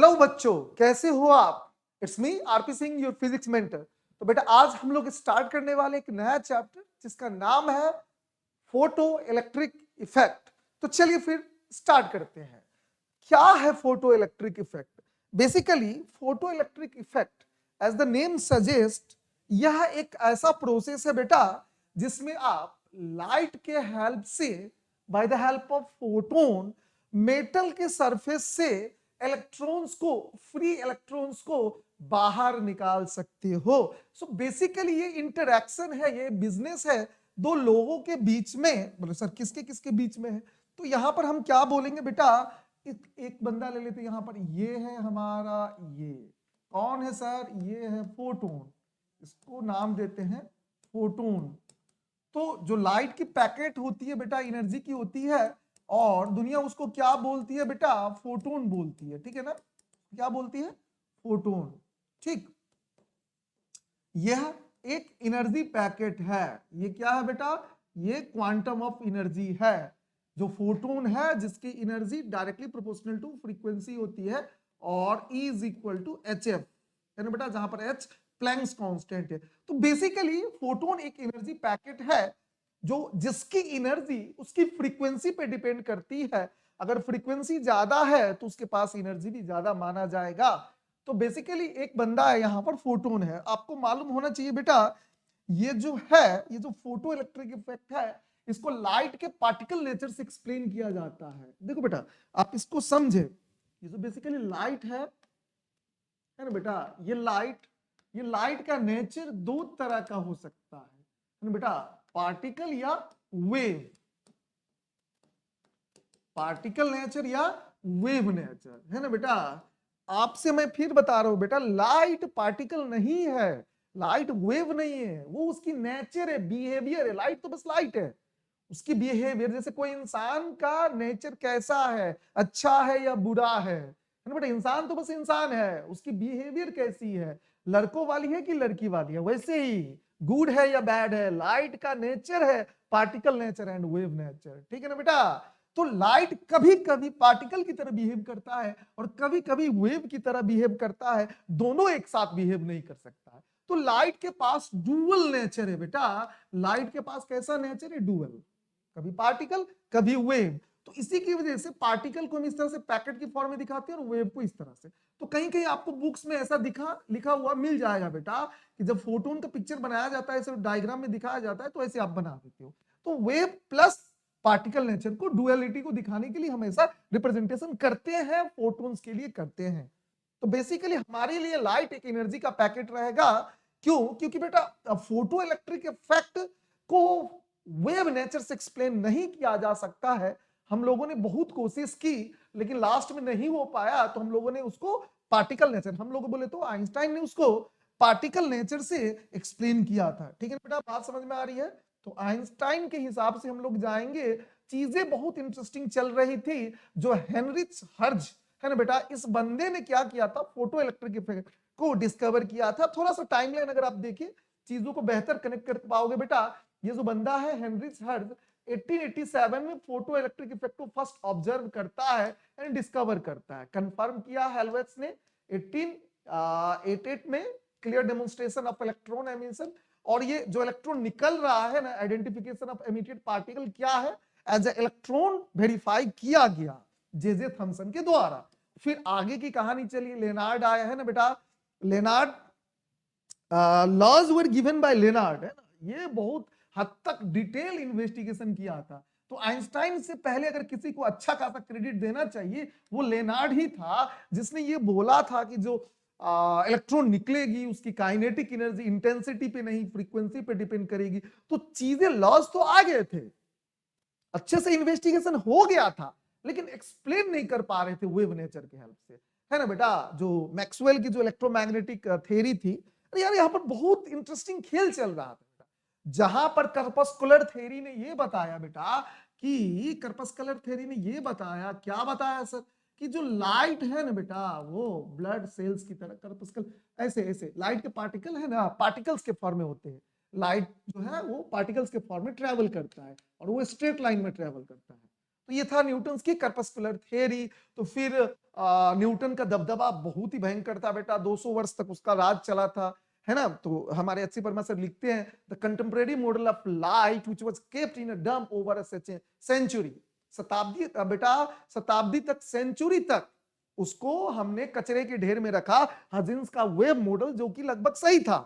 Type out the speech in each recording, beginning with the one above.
Hello बच्चों, कैसे हो आप? It's me RP Singh, your physics mentor. तो बेटा आज हम लोग स्टार्ट करने वाले एक नया चैप्टर जिसका नाम है फोटो इलेक्ट्रिक इफेक्ट। तो चलिए फिर स्टार्ट करते हैं। क्या है photo electric effect? Basically photo electric effect as the name suggest, यह एक ऐसा प्रोसेस है बेटा जिसमें आप लाइट के हेल्प से, by the help of photon, metal के सरफेस से इलेक्ट्रॉन्स को, फ्री इलेक्ट्रॉन्स को बाहर निकाल सकते हो। सो बेसिकली ये इंटरैक्शन है, ये बिजनेस है दो लोगों के बीच में। बोले सर किसके किसके बीच में है? तो यहां पर हम क्या बोलेंगे बेटा, एक बंदा ले लेते, यहां पर ये है हमारा, ये कौन है सर? ये है फोटोन, इसको नाम देते हैं फोटोन। तो जो लाइट की पैकेट होती है बेटा, एनर्जी की होती है, और दुनिया उसको क्या बोलती है बेटा? फोटोन बोलती है, ठीक है ना? क्या बोलती है? फोटोन। ठीक, यह एक एनर्जी पैकेट है। ये क्या है बेटा? ये क्वांटम ऑफ एनर्जी है। जो फोटोन है जिसकी energy directly proportional to frequency होती है, और E is equal to H F, है ना बेटा, जहां पर H प्लैंक्स कांस्टेंट है। तो बेसिकली फोटोन एक एनर्जी पैकेट है जो जिसकी एनर्जी उसकी फ्रीक्वेंसी पे डिपेंड करती है। अगर फ्रीक्वेंसी ज्यादा है तो उसके पास एनर्जी भी ज्यादा माना जाएगा। तो बेसिकली एक बंदा है, यहां पर फोटोन है। आपको मालूम होना चाहिए बेटा, ये जो है, ये जो फोटो इलेक्ट्रिक इफेक्ट है, इसको लाइट के पार्टिकल नेचर से एक्सप्लेन किया जाता है। देखो बेटा, आप इसको समझे, ये जो बेसिकली लाइट है ना बेटा, ये लाइट का नेचर दो तरह का हो सकता है ना बेटा, पार्टिकल या वेव। पार्टिकल नेचर या वेव नेचर, है ना बेटा। आपसे मैं फिर बता रहा हूं बेटा, लाइट पार्टिकल नहीं है, लाइट वेव नहीं है, वो उसकी नेचर है, बिहेवियर है। लाइट तो बस लाइट है, उसकी बिहेवियर, जैसे कोई इंसान का नेचर कैसा है, अच्छा है या बुरा है ना बेटा। इंसान तो बस इंसान है, उसकी बिहेवियर कैसी है, लड़कों वाली है कि लड़की वाली है, वैसे ही गुड है या बैड है। लाइट का नेचर है particle nature and wave nature, ठीक है ना बेटा। तो लाइट कभी कभी पार्टिकल की तरह बिहेव करता है और कभी कभी वेव की तरह बिहेव करता है, दोनों एक साथ बिहेव नहीं कर सकता है। तो लाइट के पास डुअल नेचर है बेटा। लाइट के पास कैसा नेचर है? डुअल, कभी पार्टिकल कभी वेव। तो इसी की वजह से पार्टिकल को हम इस तरह से पैकेट की फॉर्म में दिखाते हैं और वेव को इस तरह से। तो कहीं कहीं आपको बुक्स में ऐसा लिखा हुआ मिल जाएगा बेटा कि जब फोटोन का पिक्चर बनाया जाता है, ऐसे डायग्राम में दिखाया जाता है, तो ऐसे आप बना देते हो। तो वेव प्लस पार्टिकल नेचर को, डुअलिटी को दिखाने के लिए हमेशा रिप्रेजेंटेशन करते हैं, फोटोन्स के लिए करते हैं। तो बेसिकली हमारे लिए लाइट एक एनर्जी का पैकेट रहेगा। क्यों? क्योंकि बेटा फोटो इलेक्ट्रिक इफेक्ट को वेव नेचर से एक्सप्लेन नहीं किया जा सकता है। हम लोगों ने बहुत कोशिश की लेकिन लास्ट में नहीं हो पाया, तो हम लोगों ने उसको पार्टिकल नेचर, हम लोग बोले तो आइंस्टाइन ने उसको पार्टिकल नेचर से एक्सप्लेन किया था। ठीक है बेटा, बात समझ में आ रही है? तो आइंस्टाइन के हिसाब से हम लोग जाएंगे। चीजें बहुत इंटरेस्टिंग चल रही थी। जो हेनरिच हर्ज है ना बेटा, इस बंदे ने क्या किया था, फोटो इलेक्ट्रिक इफेक्ट को डिस्कवर किया था। थोड़ा सा टाइमलाइन अगर आप देखिए, चीजों को बेहतर कनेक्ट कर पाओगे बेटा। ये जो बंदा है हेनरिच हर्ज, 1887 में फोटो इलेक्ट्रिक इफेक्ट को फर्स्ट ऑब्जर्व करता है एंड डिस्कवर करता है। कंफर्म किया हेल्वेट्स ने 1888 में, clear demonstration of electron emission. और ये जो इलेक्ट्रॉन निकल रहा है ना, आइडेंटिफिकेशन ऑफ एमिटेड पार्टिकल क्या है, एज ए इलेक्ट्रॉन वेरीफाई किया गया जे थॉमसन के द्वारा। फिर आगे की कहानी चलिए, लेनार्ड आया है ना बेटा। Lenard, laws were given by Lenard, है ना। ये बहुत हद तक डिटेल इन्वेस्टिगेशन किया था। तो आइंस्टाइन से पहले अगर किसी को अच्छा खासा क्रेडिट देना चाहिए, वो लेनार्ड ही था, जिसने ये बोला था कि जो इलेक्ट्रॉन निकलेगी उसकी काइनेटिक एनर्जी इंटेंसिटी पे नहीं, फ्रीक्वेंसी पे डिपेंड करेगी। तो चीजें, लॉज तो आ गए थे, अच्छे से इन्वेस्टिगेशन हो गया था, लेकिन एक्सप्लेन नहीं कर पा रहे थे वेव नेचर के हेल्प से, है ना बेटा। जो मैक्सवेल की जो इलेक्ट्रोमैग्नेटिक थ्योरी थी, अरे यार यहाँ पर बहुत इंटरेस्टिंग खेल चल रहा था बेटा। जहां पर कर्पस्कुलर थ्योरी ने ये बताया बेटा, कि कर्पस्कुलर थ्योरी ने ये बताया, क्या बताया सर, कि जो लाइट है ना बेटा, वो ब्लड सेल्स की तरह कर्पस्कल, ऐसे ऐसे लाइट के पार्टिकल है ना, पार्टिकल्स के फॉर्म में होते हैं। लाइट जो है वो पार्टिकल्स के फॉर्म में ट्रेवल करता है और वो स्ट्रेट लाइन में ट्रेवल करता है। तो ये था न्यूटन की कर्पस्कुलर थ्योरी। तो फिर न्यूटन का दबदबा बहुत ही भयंकर था बेटा, 200 वर्ष तक उसका राज चला था, है ना। तो हमारे अच्छी वर्मा सर लिखते हैं, the contemporary model of light which was kept in a dump over a century, शताब्दी बेटा, शताब्दी तक, सेंचुरी तक उसको हमने कचरे के ढेर में रखा, हजिन्स का वेव मॉडल, जो कि लगभग सही था,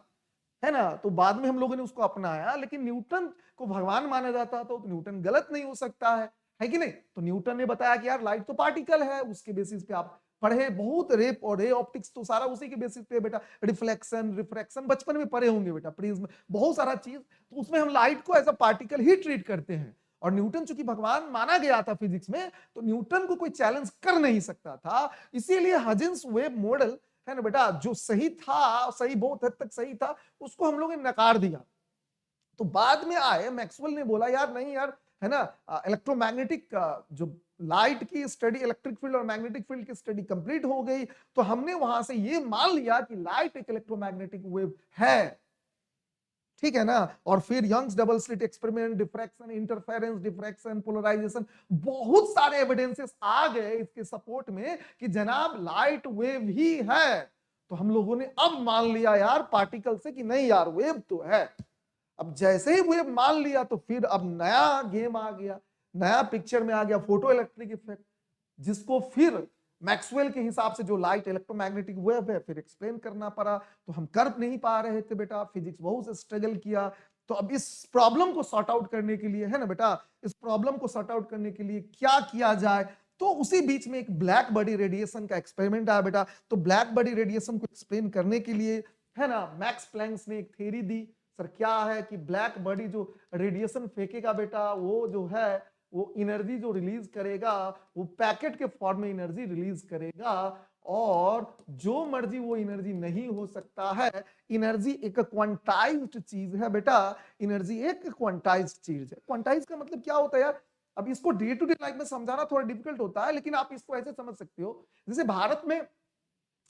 है ना। तो बाद में हम लोगों ने उसको अपनाया, लेकिन न्यूटन को भगवान माना जाता था, तो न्यूटन गलत नहीं हो सकता है कि नहीं। तो न्यूटन ने बताया कि यार लाइट तो पार्टिकल है, उसके बेसिस पे आप पढ़े बहुत, रेप और रे ऑप्टिक्स तो सारा उसी के बेसिस पे बेटा, रिफ्लेक्शन रिफ्रैक्शन बचपन में पढ़े होंगे बेटा, प्रिज्म, बहुत सारा चीज, तो उसमें हम लाइट को एज अ पार्टिकल ही ट्रीट करते हैं। और न्यूटन चूंकि भगवान माना गया था फिजिक्स में, तो न्यूटन को कोई चैलेंज कर नहीं सकता था, इसीलिए हजिन्स वेव मॉडल, है ना बेटा, जो सही था, सही बहुत हद तक सही था, उसको हम लोगों ने नकार दिया। तो बाद में आए मैक्सवेल ने बोला यार नहीं यार, है ना, इलेक्ट्रोमैग्नेटिक जो लाइट की स्टडी, इलेक्ट्रिक फील्ड और मैग्नेटिक फील्ड की स्टडी कंप्लीट हो गई, तो हमने वहां से ये मान लिया कि लाइट एक इलेक्ट्रोमैग्नेटिक वेव है, ठीक है ना। और फिर Young's double slit experiment, diffraction, interference, diffraction, polarisation, बहुत सारे एविडेंसेस आ गए इसके सपोर्ट में कि जनाब लाइट वेव ही है। तो हम लोगों ने अब मान लिया यार पार्टिकल से कि नहीं यार वेव तो है। अब जैसे ही वेव मान लिया, तो फिर अब नया गेम आ गया, नया पिक्चर में आ गया फोटो इलेक्ट्रिक इफेक्ट, जिसको फिर मैक्सवेल के हिसाब से जो लाइट इलेक्ट्रोमैग्नेटिक वेव है फिर एक्सप्लेन करना पड़ा। तो हम कर नहीं पा रहे थे बेटा, फिजिक्स बहुत स्ट्रगल किया। तो अब इस प्रॉब्लम को सॉर्ट आउट करने के लिए, है ना बेटा, इस प्रॉब्लम को सॉर्ट आउट करने के लिए क्या किया जाए, तो उसी बीच में एक ब्लैक बॉडी रेडिएशन का एक्सपेरिमेंट आया बेटा। तो ब्लैक बॉडी रेडिएशन को एक्सप्लेन करने के लिए, है ना, मैक्स प्लैंक्स ने एक थ्योरी दी। सर क्या है कि ब्लैक बॉडी जो रेडिएशन फेंकेगा बेटा, वो जो है वो एनर्जी जो रिलीज करेगा, वो पैकेट के फॉर्म में एनर्जी रिलीज करेगा, और जो मर्जी वो एनर्जी नहीं हो सकता है। एनर्जी एक क्वांटाइज्ड चीज है बेटा, एनर्जी एक क्वांटाइज्ड चीज है। क्वांटाइज का मतलब क्या होता है यार, अब इसको डे टू डे लाइफ में समझाना थोड़ा डिफिकल्ट होता है, लेकिन आप इसको ऐसे समझ सकते हो, जैसे भारत में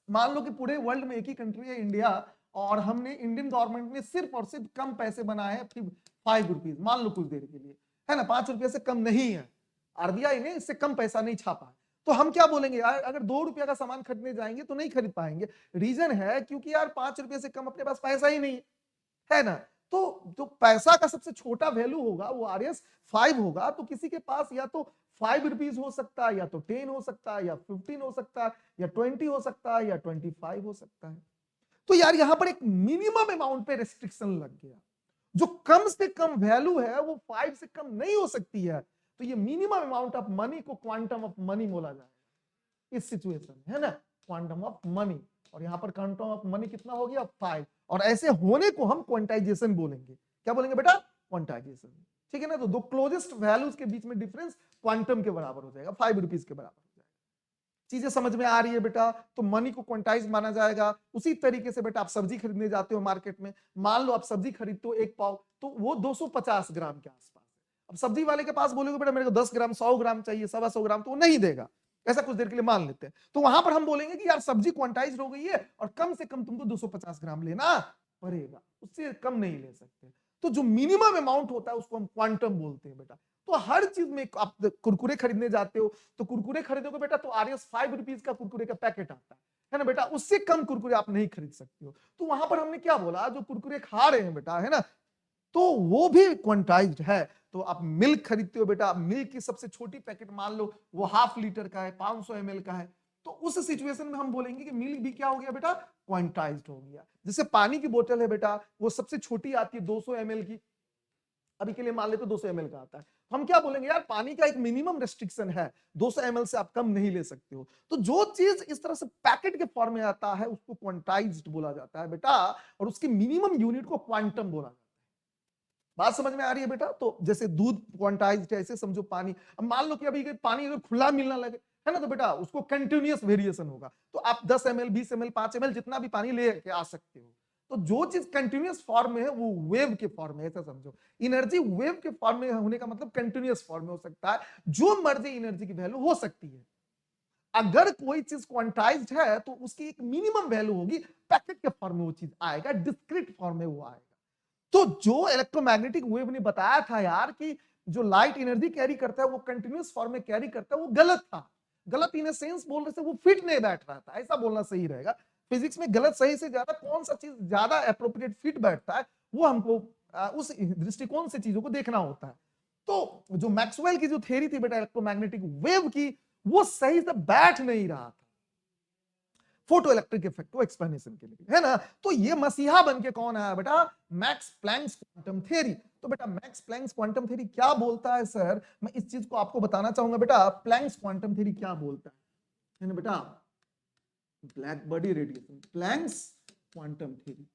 मान लो कि पूरे वर्ल्ड में एक ही कंट्री है इंडिया, और हमने इंडियन गवर्नमेंट ने सिर्फ और सिर्फ कम पैसे बनाए हैं, 5 रुपीज, मान लो कुछ देर के लिए, है ना, 5 रुपये से कम नहीं है, आरबीआई ने इससे कम पैसा नहीं छापा है। तो हम क्या बोलेंगे यार, अगर 2 रुपया का सामान खरीदने जाएंगे तो नहीं खरीद पाएंगे। रीजन है क्योंकि यार 5 रुपये से कम अपने पास पैसा ही नहीं है ना। तो जो पैसा का सबसे छोटा वैल्यू होगा वो RS 5 होगा। तो किसी के पास या तो 5 रुपीज हो सकता है, या तो 10 हो सकता है, या 15 हो सकता है, या 20 हो सकता है, या 25 हो सकता है। तो यार यहां पर एक मिनिमम अमाउंट पे रेस्ट्रिक्शन लग गया, जो कम से कम वैल्यू है वो 5 से कम नहीं हो सकती है। तो ये मिनिमम अमाउंट ऑफ मनी को क्वांटम ऑफ मनी बोला जाएगा इस सिचुएशन में, है ना, क्वांटम ऑफ मनी। और यहां पर क्वांटम ऑफ मनी कितना हो गया, 5। और ऐसे होने को हम क्वांटाइजेशन बोलेंगे। क्या बोलेंगे बेटा, क्वांटाइजेशन, ठीक है ना। तो दो क्लोजेस्ट वैल्यूज के बीच में डिफरेंस क्वांटम के बराबर हो जाएगा, 5 रुपीज के बराबर। चीजें समझ में आ रही है बेटा। तो मनी को क्वांटाइज माना जाएगा। उसी तरीके से बेटा आप सब्जी खरीदने जाते हो मार्केट में, मान लो आप सब्जी खरीदते हो 1 पाव, तो वो 250 ग्राम के आसपास है। अब सब्जी वाले के पास बोलोगे बेटा मेरे को 10 ग्राम 100 ग्राम चाहिए, 125 ग्राम, तो वो नहीं देगा। ऐसा कुछ देर के लिए मान लेते हैं। तो वहां पर हम बोलेंगे कि यार सब्जी क्वांटाइज हो गई है और कम से कम तुमको 250 ग्राम लेना पड़ेगा, उससे कम नहीं ले सकते। तो जो मिनिमम अमाउंट होता है उसको हम क्वांटम बोलते हैं बेटा। तो हर चीज में आप कुरकुरे खरीदने जाते हो, तो कुरकुरे खरीदोगे बेटा तो RS 5 रुपीज का कुरकुरे का पैकेट आता है ना बेटा, उससे कम कुरकुरे आप नहीं खरीद सकते हो। तो वहां पर हमने क्या बोला, जो कुरकुरे खा रहे हैं बेटा, है ना, तो वो भी क्वांटाइज्ड है। तो आप मिल्क खरीदते हो बेटा, मिल्क की सबसे छोटी पैकेट मान लो वो ½ लीटर का है, 500 ml का है, तो उस सिचुएशन में हम बोलेंगे कि मिल्क भी क्या हो गया बेटा, क्वांटाइज्ड हो गया। जैसे पानी की बोतल है बेटा, वो सबसे छोटी आती है 200 ml की, अभी के लिए मान लेते 200 ml का आता है। हम क्या बोलेंगे यार, पानी का एक मिनिमम रेस्ट्रिक्शन है, 200 ml से आप कम नहीं ले सकते हो। तो जो चीज इस तरह से पैकेट के फॉर्म में आता है उसको क्वांटाइज्ड बोला जाता है बेटा, और उसकी मिनिमम यूनिट को क्वांटम बोला जाता है। बात समझ में आ रही है बेटा। तो जैसे दूध क्वांटाइज्ड है, ऐसे समझो पानी। अब मान लो कि अभी पानी अगर खुला मिलना लगे, है ना, तो बेटा उसको कंटिन्यूअस वेरिएशन होगा। तो आप 10 ml 20 ml 5 ml जितना भी पानी ले के आ सकते हो। तो जो चीज कंटिन्यूअस फॉर्म में है वो वेव के फॉर्म में, ऐसा समझो। एनर्जी वेव के फॉर्म में होने का मतलब कंटिन्यूअस फॉर्म में हो सकता है, जो मर्जी एनर्जी की वैल्यू हो सकती है। अगर कोई चीज क्वांटाइज्ड है तो उसकी एक मिनिमम वैल्यू होगी, पैकेट के फॉर्म में वो चीज आएगा, डिस्क्रीट फॉर्म में वो आएगा। तो जो इलेक्ट्रोमैग्नेटिक वेव ने बताया था यार कि जो लाइट एनर्जी कैरी करता है वो कंटिन्यूअस फॉर्म में कैरी करता है, वो गलत था। गलत इन सेंस बोल रहे थे वो फिट नहीं बैठ रहा था, ऐसा बोलना सही रहेगा। फिजिक्स में गलत सही से ज्यादा कौन सा चीज ज्यादा एप्रोप्रिएट फिट बैठता है, वो हमको उस दृष्टिकोण से चीजों को देखना होता है। तो जो मैक्सवेल की जो थ्योरी थी बेटा इलेक्ट्रोमैग्नेटिक वेव की, वो सही से बैठ नहीं रहा था फोटो इलेक्ट्रिक इफेक्ट को एक्सप्लेनेशन के लिए, है ना। तो ये मसीहा बन के कौन आया बेटा, मैक्स प्लैंक्स क्वांटम थ्योरी। तो बेटा मैक्स प्लैंक्स क्वांटम थ्योरी क्या बोलता है सर, मैं इस चीज को आपको बताना चाहूंगा बेटा। प्लैंक्स क्वांटम थ्योरी क्या बोलता है ना बेटा, black body radiation, Planck's quantum theory.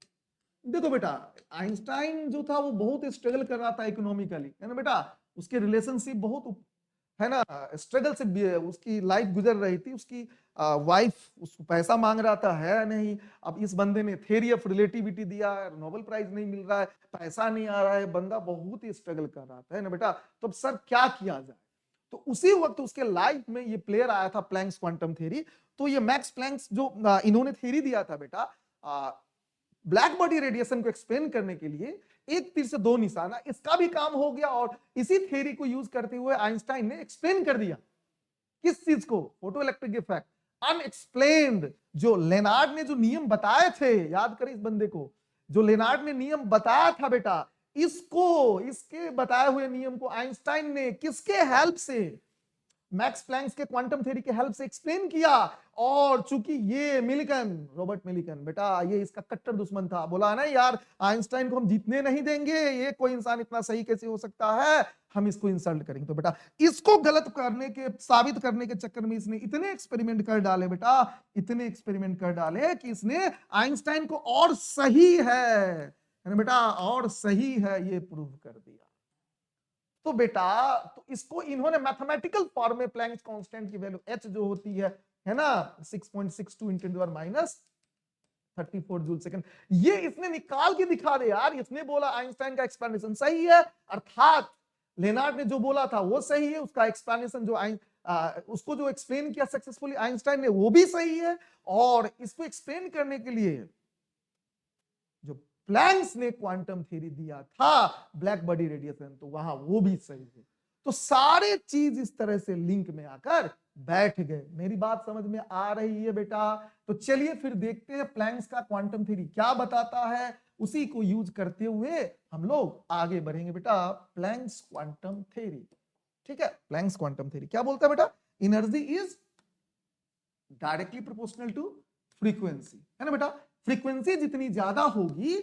देखो बेटा आइंस्टाइन जो था वो बहुत स्ट्रगल कर रहा था इकोनॉमिकली, है ना बेटा। उसके रिलेशनशिप बहुत, है ना, स्ट्रगल से उसकी लाइफ गुजर रही थी। उसकी वाइफ उसको पैसा मांग रहा था, है नहीं। अब इस बंदे ने थ्योरी ऑफ रिलेटिविटी दिया, नोबेल प्राइज नहीं मिल रहा है, पैसा नहीं आ रहा है, बंदा बहुत ही स्ट्रगल कर रहा था, है ना बेटा। तो अब सर क्या किया जाए, तो उसी वक्त उसके लाइफ में ये प्लेयर आया था प्लैंक्स क्वांटम थ्योरी। तो ये मैक्स प्लैंक्स जो इन्होंने थ्योरी दिया था बेटा ब्लैक बॉडी रेडिएशन को एक्सप्लेन करने के लिए, एक तीर से दो निशाना, इसका भी काम हो गया। और इसी थ्योरी को यूज करते हुए आइंस्टाइन ने एक्सप्लेन कर दिया किस चीज को, फोटो इलेक्ट्रिक इफेक्ट अनएक्सप्लेन्ड। जो लेनार्ड ने जो नियम बताए थे, याद करें इस बंदे को, जो लेनार्ड ने नियम बताया था बेटा, इसको, इसके बताए हुए नियम को आइंस्टाइन ने किसके हेल्प से, मैक्स प्लैंक्स के क्वांटम थ्योरी के हेल्प से एक्सप्लेन किया। और चूंकि ये मिलिकन, रॉबर्ट मिलिकन बेटा, ये इसका कट्टर दुश्मन था, बोला ना यार आइंस्टाइन को हम जीतने नहीं देंगे, ये कोई इंसान इतना सही कैसे हो सकता है, हम इसको इंसल्ट करेंगे। तो बेटा इसको गलत करने के, साबित करने के चक्कर में इसने इतने एक्सपेरिमेंट कर डाले बेटा, इतने एक्सपेरिमेंट कर डाले कि इसने आइंस्टाइन को और सही है ना बेटा, और सही है ये प्रूव कर दिया। तो बेटा तो इसको इन्होंने मैथमेटिकल फॉर्म में प्लैंक्स कांस्टेंट की वैल्यू h जो होती है ना 6.62 × 10⁻34 जूल सेकंड, ये इसने निकाल के दिखा दे यार। इसने बोला आइंस्टाइन का एक्सप्लेनेशन सही है, अर्थात लेनार्ड ने जो बोला था वो सही है, उसका एक्सप्लेनेशन जो उसको जो एक्सप्लेन किया सक्सेसफुली आइंस्टाइन ने वो भी सही है। और इसको एक्सप्लेन करने के लिए जो प्लैंक्स ने क्वांटम थ्योरी दिया था ब्लैक बॉडी रेडिएशन, तो वहां वो भी सही है। तो सारे चीज इस तरह से लिंक में आकर बैठ गए। मेरी बात समझ में आ रही है बेटा। तो चलिए फिर देखते हैं प्लैंक्स का क्वांटम थ्योरी क्या बताता है, उसी को यूज करते हुए हम लोग आगे बढ़ेंगे बेटा। प्लैंक्स क्वांटम थ्योरी, ठीक है। प्लैंक्स क्वांटम थ्योरी क्या बोलता है बेटा, energy is directly proportional to frequency, है ना बेटा। फ्रीक्वेंसी जितनी ज्यादा होगी,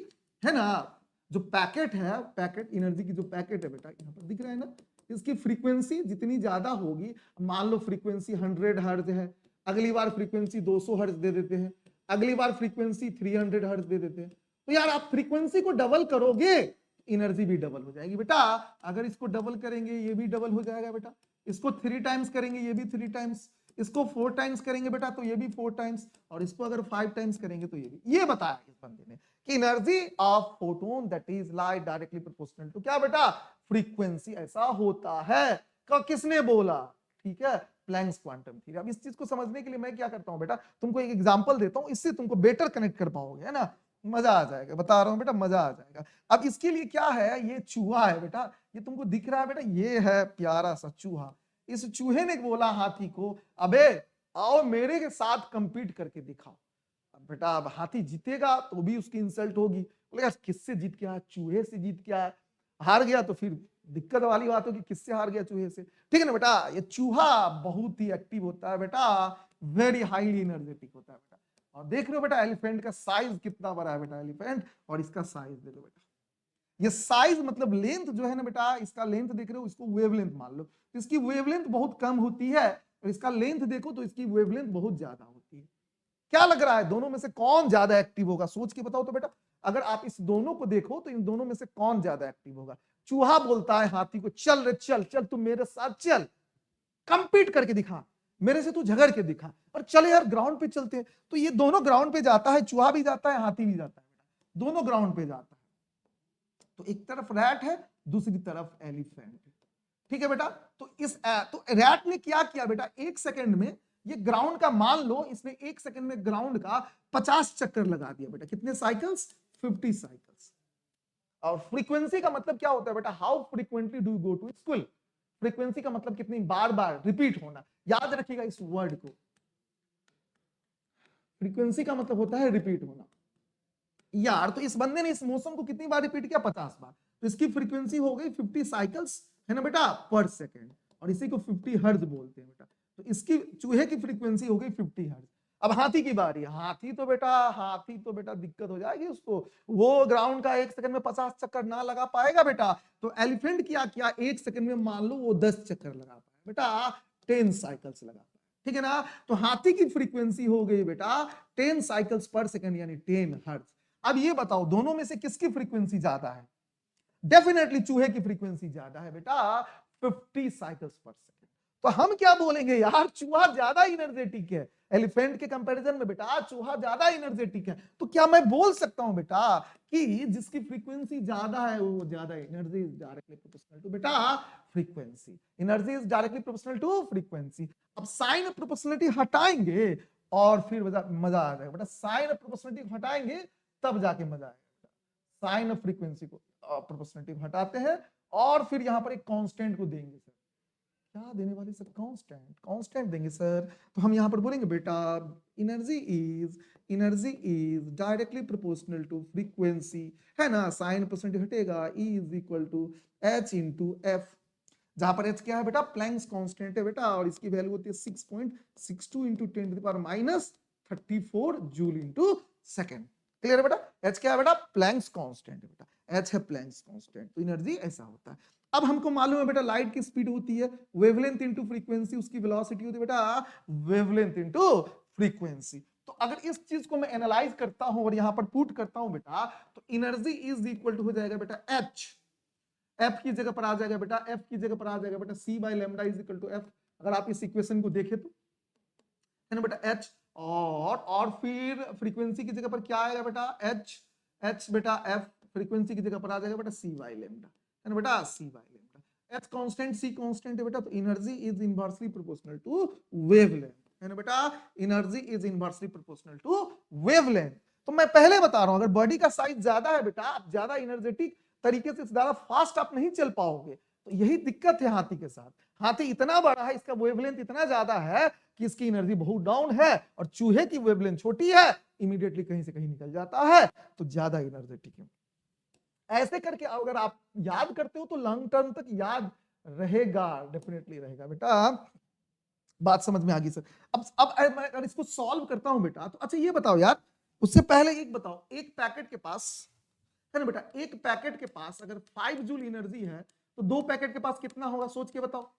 है ना, जो पैकेट है, पैकेट एनर्जी की जो पैकेट है बेटा, यहां पर दिख रहा है ना, इसकी फ्रीक्वेंसी जितनी ज्यादा होगी, मान लो फ्रीक्वेंसी 100 हर्ट्ज है, अगली बार फ्रीक्वेंसी 200 हर्ट्ज दे देते हैं, अगली बार फ्रीक्वेंसी 300 हर्ट्ज दे देते हैं। तो यार आप फ्रीक्वेंसी को डबल करोगे, एनर्जी भी डबल हो जाएगी बेटा। अगर इसको डबल करेंगे ये भी डबल हो जाएगा बेटा, इसको 3 टाइम्स करेंगे ये भी 3 टाइम्स, इसको 4 टाइम्स करेंगे बेटा तो ये भी 4 टाइम्स, और इसको अगर 5 टाइम्स करेंगे तो ये भी। ये बताया इस बंदे ने कि energy of photon that is light directly proportional to क्या बेटा, फ्रीक्वेंसी। ऐसा होता है, किसने बोला, ठीक है, प्लैंक्स क्वांटम थ्योरी। अब इस चीज को समझने के लिए मैं क्या करता हूं बेटा, तुमको एक एग्जांपल देता हूं, इससे तुमको बेटर कनेक्ट कर पाओगे, है ना, मजा आ जाएगा, बता रहा हूं बेटा, मजा आ जाएगा। अब इसके लिए क्या है, ये चूहा है बेटा, ये तुमको दिख रहा है बेटा, ये है प्यारा सा चूहा। इस चूहे ने बोला हाथी को, अबे आओ मेरे के साथ कंपीट करके दिखाओ। अब बेटा अब हाथी जीतेगा तो भी उसकी इंसल्ट होगी, बोलेगा किससे जीत के आया, चूहे से जीत के आया। हार गया तो फिर दिक्कत वाली बात होगी, किससे हार गया, चूहे से। ठीक है ना बेटा, ये चूहा बहुत ही एक्टिव होता है बेटा, वेरी हाईली एनर्जेटिक होता है बेटा। और देख रहे हो बेटा एलिफेंट का साइज कितना बड़ा है बेटा, एलिफेंट, और इसका साइज देखो बेटा, ये साइज मतलब लेंथ जो है ना बेटा, इसका लेंथ देख रहे हो, इसको वेवलेंथ मान लो, तो इसकी वेवलेंथ बहुत कम होती है, और इसका लेंथ देखो तो इसकी वेवलेंथ बहुत ज्यादा होती है। क्या लग रहा है दोनों में से कौन ज्यादा एक्टिव होगा, सोच के बताओ तो बेटा। अगर आप इस दोनों को देखो तो इन दोनों में से कौन ज्यादा एक्टिव होगा। चूहा बोलता है हाथी को, चल रे चल चल, तू मेरे साथ चल, कंपीट करके दिखा, मेरे से तू झगड़ के दिखा, और चले यार ग्राउंड पे चलते हैं। तो ये दोनों ग्राउंड पे जाता है, चूहा भी जाता है, हाथी भी जाता है, दोनों ग्राउंड पे जाता है। तो एक तरफ रैट है, दूसरी तरफ एलिफेंट है, ठीक है बेटा। तो तो रैट ने क्या किया बेटा, 1 सेकंड में ये ग्राउंड का, मान लो इसने 1 सेकंड में ग्राउंड का 50 चक्कर लगा दिया बेटा। कितने साइकिल्स, 50 साइकिल्स। और फ्रीक्वेंसी का मतलब क्या होता है बेटा, how frequently do you go to school. Frequency का मतलब कितनी बार बार रिपीट होना, याद रखिएगा इस वर्ड को। फ्रीक्वेंसी का मतलब होता है रिपीट होना। यार तो इस बंदे ने इस मौसम को कितनी बार रिपीट किया, 50 बार, तो इसकी फ्रीक्वेंसी हो गई 50 साइकिल्स, है ना बेटा, पर सेकेंड, और इसी को 50 हर्ट्ज बोलते हैं बेटा। तो इसकी चूहे की फ्रीक्वेंसी हो गई 50 हर्ट्ज। अब हाथी की बारी है। हाथी तो बेटा दिक्कत हो जाएगी उसको, वो ग्राउंड का 1 सेकंड में 50 चक्कर ना लगा पाएगा बेटा। तो एलिफेंट क्या किया, 1 सेकंड में मान लो वो 10 चक्कर लगा पाए बेटा, 10 साइकिल्स लगा पाए, ठीक है ना। तो हाथी की फ्रीक्वेंसी हो गई बेटा 10 साइकिल्स पर सेकंड, यानी 10 हर्ट्ज। अब ये बताओ दोनों में से किसकी फ्रीक्वेंसी ज्यादा है। डेफिनेटली चूहे की फ्रीक्वेंसी ज्यादा है बेटा, 50 साइकिल्स पर सेकंड। तो हम क्या बोलेंगे यार, चूहा ज्यादा इनर्जेटिक है एलिफेंट के कंपैरिजन में बेटा, चूहा ज्यादा इनर्जेटिक है। तो क्या मैं बोल सकता हूं बेटा कि जिसकी फ्रीक्वेंसी ज्यादा है वो ज्यादा, energy is directly proportional to बेटा frequency, energy is directly proportional to frequency. अब साइन प्रोपोर्शनलिटी हटाएंगे और फिर मजा आ जाएगा बेटा, साइन प्रोपोर्शनलिटी हटाएंगे तब जाके मजा आएगा। साइन ऑफ फ्रीक्वेंसी को प्रोपोर्शनलिटी हटाते हैं और फिर यहां पर एक कांस्टेंट को देंगे सर, क्या देने वाले सर, कांस्टेंट देंगे सर। तो हम यहां पर बोलेंगे बेटा energy is directly proportional to frequency, है ना, साइन परसेंट हटेगा, E is equal to H into F, जहां पर H क्या है बेटा, प्लैंक्स कांस्टेंट है बेटा, और इसकी वैल्यू होती है 6.62 into 10 to the power minus 34 joule into second. Clear है बेटा, H क्या है बेटा, प्लैंक्स कांस्टेंट है बेटा, H है प्लैंक्स कांस्टेंट, तो एनर्जी ऐसा होता है। अब हमको मालूम है बेटा लाइट की स्पीड होती है वेवलेंथ इंटू फ्रीक्वेंसी, उसकी वेलोसिटी होती है बेटा वेवलेंथ इंटू फ्रीक्वेंसी। तो अगर इस चीज को मैं एनालाइज करता हूं और यहां पर पुट करता हूं बेटा, तो एनर्जी इज इक्वल टू हो जाएगा बेटा H, एफ की जगह पर आ जाएगा बेटा, एफ की जगह पर आ जाएगा बेटा c by lambda is equal to f. अगर आप इस इक्वेशन को देखें तो, है ना बेटा एच, और फिर फ्रीक्वेंसी की जगह पर क्या आएगा बेटा एच, एच बेटा एफ, फ्रीक्वेंसी की जगह पर आ जाएगा बेटा सी बाई लेमडा, है ना बेटा c by lambda. H constant c constant है बेटा, तो energy is inversely proportional to wavelength, है ना बेटा, energy is inversely proportional to wavelength. तो मैं पहले बता रहा हूं अगर बॉडी का साइज ज्यादा है बेटा, आप ज्यादा एनर्जेटिक तरीके से ज्यादा फास्ट आप नहीं चल पाओगे। तो यही दिक्कत है हाथी के साथ, हाथी इतना बड़ा है, इसका वेवलेंथ इतना ज्यादा है कि इसकी एनर्जी बहुत डाउन है, और चूहे की वेवलेंथ छोटी है, इमीडिएटली कहीं से कहीं निकल जाता है, तो ज्यादा एनर्जेटिक है। ऐसे करके अगर आप याद करते हो तो लॉन्ग टर्म तक याद रहेगा, डेफिनेटली रहेगा बेटा। बात समझ में आ गई सर। अब अगर इसको सॉल्व करता हूं बेटा, तो अच्छा ये बताओ यार, उससे पहले एक बताओ, एक पैकेट के पास, है ना बेटा, एक पैकेट के पास अगर 5 जूल एनर्जी है, तो 2 पैकेट के पास कितना होगा, सोच के बताओ।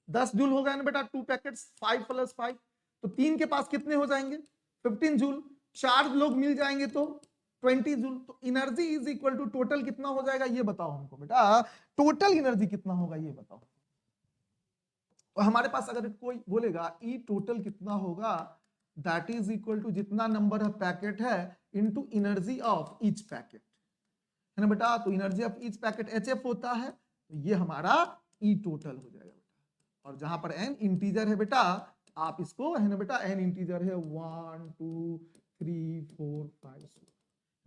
10 जूल होगा ना बेटा, 2 पैकेट्स, 5 प्लस 5, तो 3 के पास कितने हो जाएंगे, 15 जूल। 4 लोग मिल जाएंगे तो 20 जूल। तो energy is equal to total कितना हो जाएगा, ये बताओ हमको बेटा, टोटल एनर्जी कितना होगा ये बताओ। और हमारे पास अगर कोई बोलेगा ई टोटल कितना होगा, दैट इज इक्वल टू जितना नंबर ऑफ पैकेट है into energy of each packet, है ना बेटा। तो energy of each packet HF होता है, तो ये हमारा ई टोटल हो जाएगा बेटा। और जहां पर n इंटीजर है बेटा, आप इसको, है ना बेटा, n इंटीजर है 1 2 3 4 5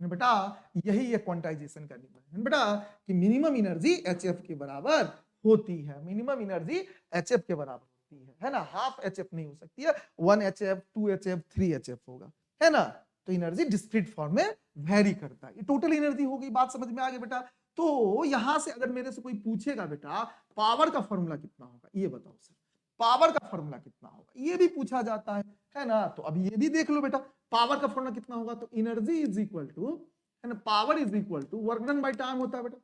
है ना बेटा, यही है क्वांटाइजेशन का नियम है ना बेटा, कि मिनिमम एनर्जी HF के बराबर होती है, मिनिमम एनर्जी HF के बराबर होती है ना, हाफ HF नहीं हो सकती है, 1 HF 2 HF 3 HF होगा, है ना। तो एनर्जी डिस्क्रीट फॉर्म में वेरी करता है। ये टोटल एनर्जी हो गई, बात समझ में आ गई बेटा। तो यहां से अगर मेरे से कोई पूछेगा बेटा पावर का फॉर्मूला कितना होगा, ये बताओ सर, पावर का फॉर्मूला कितना होगा, ये भी पूछा जाता है ना। तो अभी ये भी देख लो बेटा, पावर का फॉर्मूला कितना होगा, तो एनर्जी इज इक्वल टू, है ना, power is equal to work done by time होता है बेटा।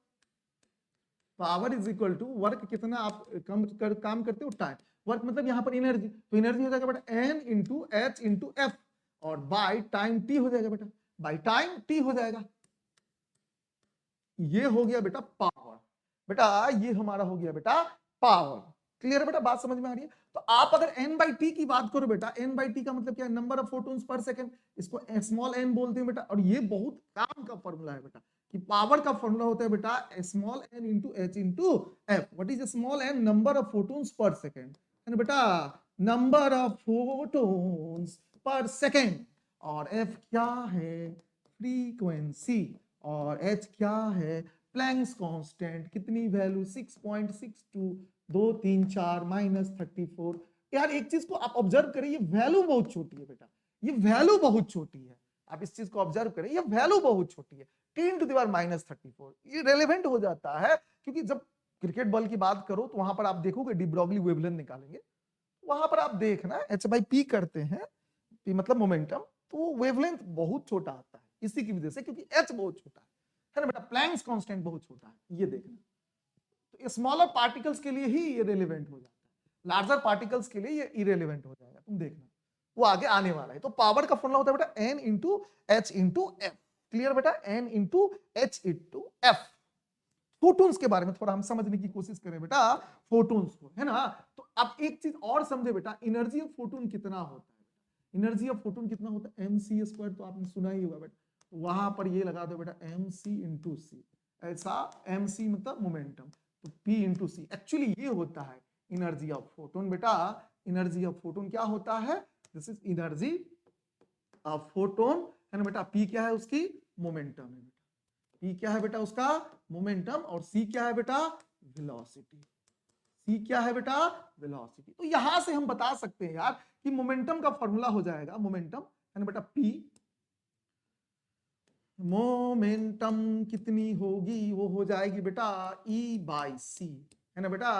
Power is equal to work कितना आप काम करते हो, टाइम, वर्क मतलब यहां पर एनर्जी, तो एनर्जी हो जाएगा बेटा N into H into F, और बाय टाइम T हो जाएगा बेटा, बाय टाइम T हो जाएगा। ये हो गया बेटा पावर, बेटा ये हमारा हो गया बेटा पावर। क्लियर है बेटा, बात समझ में आ रही है। तो आप अगर n बाई टी की बात करो बेटा, n बाई टी का मतलब क्या है, नंबर ऑफ फोटोन्स पर सेकंड, इसको स्मॉल n बोलते हैं बेटा। और ये बहुत काम का फॉर्मूला है बेटा, कि पावर का फॉर्मूला होता है बेटा small n into H into F. What is small n, number of photons पर सेकंड, है ना बेटा, नंबर ऑफ फोटोन्स पर सेकंड, और f क्या है, फ्रीक्वेंसी। और h क्या है, प्लैंक्स कांस्टेंट, कितनी वैल्यू 6.62, 2 3 4 -34। यार एक चीज को आप ऑब्जर्व करें, ये वैल्यू बहुत छोटी है बेटा, ये वैल्यू बहुत छोटी है। आप इस चीज को ऑब्जर्व करें, ये वैल्यू बहुत छोटी है, 10⁻⁻34। ये रेलेवेंट हो जाता है क्योंकि जब क्रिकेट बॉल की बात करो तो वहां पर आप देखोगे डी ब्रॉगली वेवलेंथ निकालेंगे, वहां पर आप देखना h/p करते हैं, p मतलब मोमेंटम, तो वेवलेंथ बहुत छोटा आता है इसी की वजह से, क्योंकि h बहुत छोटा है ना बेटा, प्लैंक्स कांस्टेंट बहुत छोटा है, ये देखना। तो स्मॉलर पार्टिकल्स के लिए ही ये रेलेवेंट हो जाता है, लार्जर पार्टिकल्स के लिए ये इरेलेवेंट हो जाएगा, तुम देखना वो आगे आने वाला है। तो पावर का फॉर्मूला होता है बेटा n into H into F. Clear बेटा, n into H into F. Photons के बारे में थोड़ा हम समझने की कोशिश करें बेटा, फोटोन्स को, है ना। तो अब एक चीज और समझे बेटा, एनर्जी ऑफ फोटोन कितना होता है, एनर्जी ऑफ फोटोन कितना होता है, mc², तो आपने सुना ही होगा बेटा, वहां पर ये लगा दो बेटा mc इंटू सी, ऐसा mc मतलब मोमेंटम, तो p इंटू सी, एक्चुअली ये होता है एनर्जी ऑफ फोटोन बेटा। एनर्जी ऑफ फोटोन क्या होता है, this is energy of photon, है ना बेटा। p क्या है उसकी, मोमेंटम है बेटा, p क्या है बेटा उसका, मोमेंटम, और c क्या है बेटा, वेलोसिटी। c क्या है बेटा, वेलोसिटी। तो यहां से हम बता सकते हैं यार कि मोमेंटम का फॉर्मूला हो जाएगा, मोमेंटम है ना बेटा, p, मोमेंटम कितनी होगी, वो हो जाएगी बेटा E/c, है ना बेटा,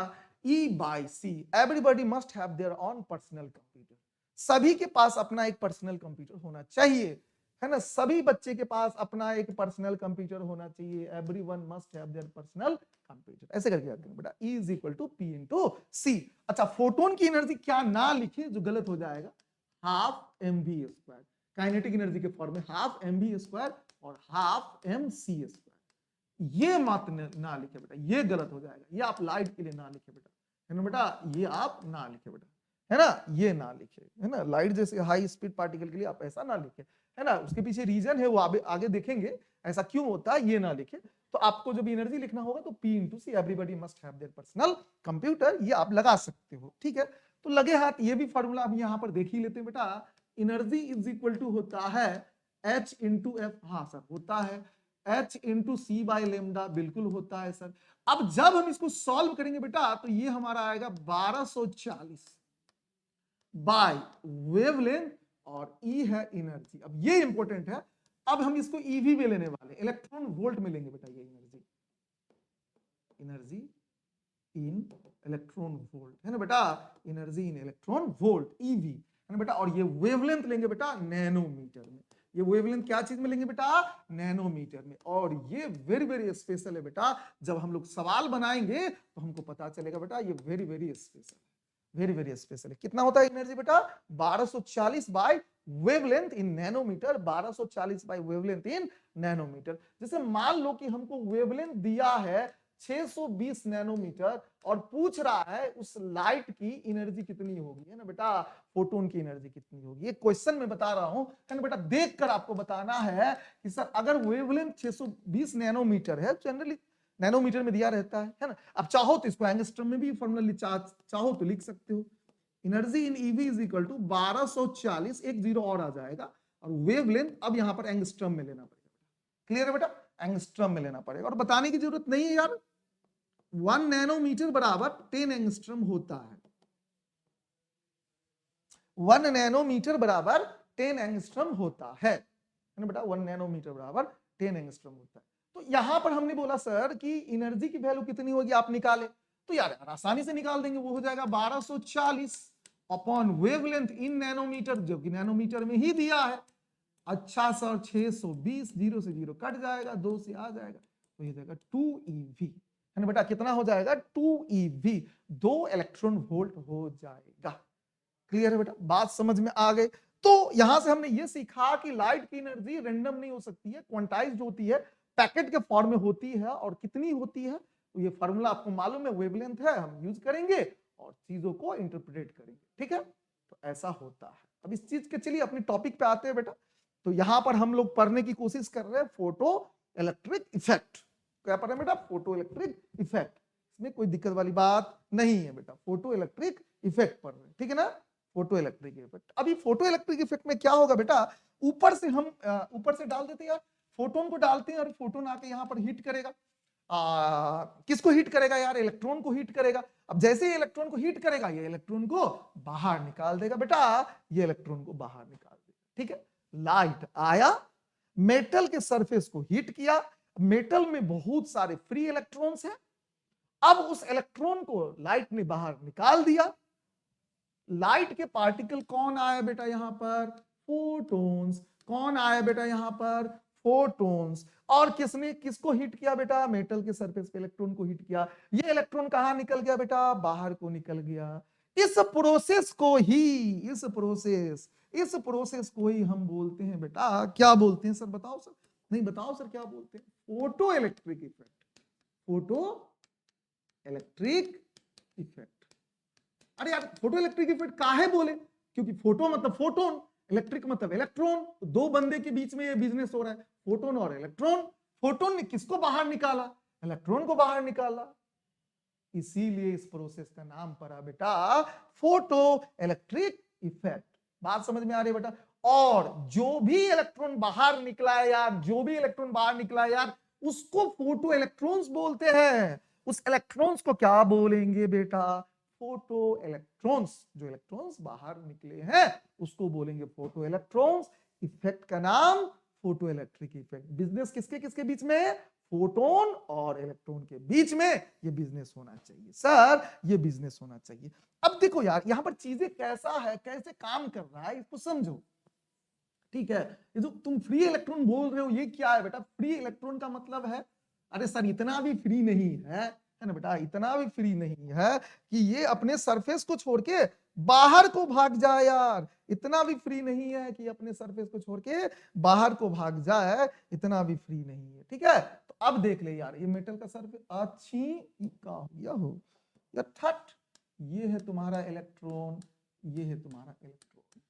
E/c। Everybody must have there on personal computer, सभी के पास अपना एक पर्सनल कंप्यूटर होना चाहिए, है ना, सभी बच्चे के पास अपना एक पर्सनल कंप्यूटर होना चाहिए, everyone must have their personal computer. ऐसे करके याद करें बेटा, E is equal to P into C। अच्छा, फोटोन की एनर्जी क्या ना लिखे जो गलत हो जाएगा, हाफ mv², काइनेटिक एनर्जी के फॉर्म में हाफ mv² और हाफ mc², ये मत ना लिखे बेटा, ये गलत हो जाएगा, ये आप लाइट के लिए ना लिखे बेटा, है ना बेटा, ये आप ना लिखे बेटा, है ना, ये ना लिखे, है ना, लाइट जैसे हाई स्पीड पार्टिकल के लिए आप ऐसा ना लिखे, है ना, उसके पीछे रीजन है, वो आगे देखेंगे ऐसा क्यों होता है, ये ना लिखे। तो आपको जब एनर्जी लिखना होगा तो P into C, everybody must have their personal computer, ये आप लगा सकते हो, ठीक है। तो लगे हाथ ये भी फॉर्मूला हम यहाँ पर देख ही लेते हैं बेटा, एनर्जी इज इक्वल टू होता है H इंटू एफ, हाँ सर होता है, H into C by lambda, बिल्कुल होता है सर। अब जब हम इसको सॉल्व करेंगे बेटा तो ये हमारा आएगा 1240 बाय वेवलेंथ, और E है एनर्जी। अब ये इंपॉर्टेंट है, अब हम इसको EV में लेने वाले, इलेक्ट्रॉन वोल्ट में लेंगे बेटा, ये energy, energy in electron volt, है ना बेटा, energy in electron volt, EV, है ना बेटा। और ये वेवलेंथ लेंगे बेटा नैनोमीटर में, ये वेवलेंथ क्या चीज में लेंगे बेटा, नैनोमीटर में। और ये वेरी वेरी स्पेशल है बेटा, जब हम लोग सवाल बनाएंगे तो हमको पता चलेगा बेटा, ये वेरी वेरी स्पेशल है, वेरी वेरी स्पेशल है। कितना होता है एनर्जी बेटा, 1240 by wavelength in nanometre, 1240 by wavelength in nanometre. जैसे मान लो कि हमको वेवलेंथ दिया है 620 नैनोमीटर और पूछ रहा है उस लाइट की एनर्जी कितनी होगी, है ना बेटा, फोटोन की एनर्जी कितनी होगी, ये क्वेश्चन में बता रहा हूं, है ना बेटा, देखकर आपको बताना है कि सर अगर वेवलेंथ 620 नैनोमीटर है, जनरली नैनोमीटर में दिया रहता है ना। अब चाहो तो इसको एंगस्ट्रम में भी फॉर्मूला चाहो तो लिख सकते हो, energy in eV is equal to 1240, एक जीरो और आ जाएगा, और वेवलेंथ अब यहां पर एंगस्ट्रम में लेना पड़ेगा, क्लियर है बेटा, एंगस्ट्रम में लेना पड़ेगा। और बताने की जरूरत नहीं है यार, 1 नैनोमीटर बराबर 10 एंगस्ट्रम होता है, 1 नैनोमीटर बराबर 10 एंगस्ट्रम होता है ना बेटा, 1 नैनोमीटर बराबर 10 एंगस्ट्रम होता है। तो यहां पर हमने बोला सर कि एनर्जी की वैल्यू कितनी होगी आप निकाले, तो यार आसानी से निकाल देंगे, वो हो जाएगा 1240 अपॉन वेवलेंथ इन नैनोमीटर, जो कि नैनोमीटर में ही दिया है। अच्छा सर 620, जीरो से जीरो कट जाएगा, 2 से आ जाएगा, तो ये जाएगा 2 EV, है ना बेटा, कितना हो जाएगा 2 EV, 2 इलेक्ट्रॉन वोल्ट हो जाएगा। क्लियर है बेटा, बात समझ में आ गई। तो यहां से हमने ये सीखा कि लाइट की एनर्जी रेंडम नहीं हो सकती है, क्वांटाइज्ड होती है, पैकेट के फॉर्म में होती है, और कितनी होती है, तो ये फार्मूला आपको मालूम है, वेवलेंथ है, हम यूज करेंगे और चीजों को इंटरप्रेट करेंगे, ठीक है। तो ऐसा होता है। अब इस चीज के चलिए अपनी टॉपिक पे आते हैं बेटा। तो यहां पर हम लोग पढ़ने की कोशिश कर रहे हैं फोटो इलेक्ट्रिक इफेक्ट, क्या पढ़ रहे हैं बेटा, फोटो इलेक्ट्रिक इफेक्ट, इसमें कोई दिक्कत वाली बात नहीं है बेटा, फोटो इलेक्ट्रिक इफेक्ट पढ़ रहे हैं, ठीक है ना, फोटो इलेक्ट्रिक इफेक्ट। अभी फोटो इलेक्ट्रिक इफेक्ट में क्या होगा बेटा, ऊपर से हम ऊपर से डाल देते यार, फोटोन को डालते हैं और फोटोन आके यहाँ पर हीट करेगा। किसको हीट करेगा यार? इलेक्ट्रॉन को हीट करेगा। अब जैसे ही इलेक्ट्रॉन को हीट करेगा, ये इलेक्ट्रॉन को बाहर निकाल देगा बेटा, ये इलेक्ट्रॉन को बाहर निकाल देगा। ठीक है, लाइट आया, मेटल के सरफेस को हीट किया, मेटल में बहुत सारे फ्री इलेक्ट्रॉन्स हैं। अब उस इलेक्ट्रॉन को लाइट ने बाहर निकाल दिया। लाइट के पार्टिकल कौन आए बेटा यहां पर? फोटॉन्स। कौन आए बेटा यहां पर? फोटॉन्स। और किसने किसको हीट किया बेटा? मेटल के सरफेस पे इलेक्ट्रॉन को हीट किया। ये इलेक्ट्रॉन कहां निकल गया बेटा? बाहर को निकल गया। इस प्रोसेस को ही इस प्रोसेस को ही हम बोलते हैं बेटा, क्या बोलते हैं सर? बताओ सर। नहीं बताओ सर, क्या बोलते हैं? Photo electric effect. Photo electric effect. अरे यार, फोटो इलेक्ट्रिक इफेक्ट काहे बोले? क्योंकि फोटो मतलब फोटोन, इलेक्ट्रिक मतलब इलेक्ट्रॉन। तो दो बंदे के बीच में ये बिजनेस हो रहा है, फोटोन और इलेक्ट्रॉन। फोटोन ने किसको बाहर निकाला? इलेक्ट्रॉन को बाहर निकाला। इसीलिए इस प्रोसेस का नाम पड़ा बेटा फोटो इलेक्ट्रिक इफेक्ट। बात समझ में आ रही है बेटा? और जो भी इलेक्ट्रॉन बाहर निकला है यार, जो भी इलेक्ट्रॉन बाहर निकला है यार, उसको फोटो इलेक्ट्रॉन्स बोलते हैं। उस इलेक्ट्रॉन्स को क्या बोलेंगे बेटा? Photo electrons. जो इलेक्ट्रॉन्स बाहर निकले हैं उसको बोलेंगे फोटो इलेक्ट्रॉन्स। इफेक्ट का नाम फोटो इलेक्ट्रिक इफेक्ट। बिजनेस किसके किसके बीच में? फोटोन और इलेक्ट्रॉन के बीच में ये बिजनेस होना चाहिए सर, ये बिजनेस होना चाहिए। अब देखो यार, यहां पर चीजें कैसा है, कैसे काम कर रहा है, इसको समझो। ठीक है, ये जो तुम फ्री इलेक्ट्रॉन बोल रहे हो, ये क्या है बेटा? फ्री इलेक्ट्रॉन का मतलब है, अरे सर इतना भी फ्री नहीं है ना बेटा, इतना भी फ्री नहीं है कि ये अपने सरफेस को छोड़ के बाहर को भाग जाए यार। इतना भी फ्री नहीं है कि अपने सरफेस को छोड़ के बाहर को भाग जाए, इतना भी फ्री नहीं है। ठीक है, तो अब देख ले यार, ये मेटल का सरफेस अच्छी का हो गया हो या थट, ये है तुम्हारा इलेक्ट्रॉन, ये है तुम्हारा इलेक्ट्रॉन,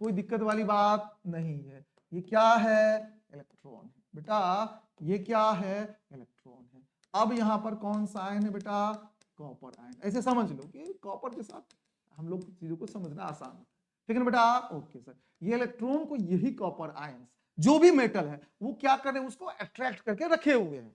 कोई दिक्कत वाली बात नहीं है। ये क्या है? इलेक्ट्रॉन है बेटा, ये क्या है? इलेक्ट्रॉन है। अब यहां पर कौन सा आयन है बेटा? Copper ion. ऐसे समझ लो कि कॉपर के साथ हम लोग चीजों को समझना आसान है। ठीक है ना बेटा? Okay sir. ये इलेक्ट्रॉन को, यही कॉपर आयन जो भी मेटल है वो क्या कर रहे हैं? उसको अट्रैक्ट करके रखे हुए हैं।